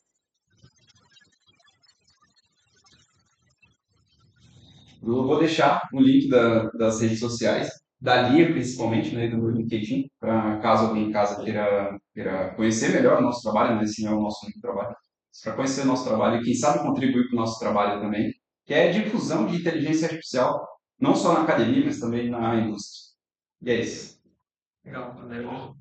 Eu vou deixar o link das redes sociais, da Lia principalmente, né, do meu LinkedIn, para caso alguém em casa queira conhecer melhor o nosso trabalho, mas sim é o nosso único trabalho, para conhecer o nosso trabalho e quem sabe contribuir para o nosso trabalho também, que é difusão de inteligência artificial, não só na academia, mas também na indústria. E é isso. Legal, valeu.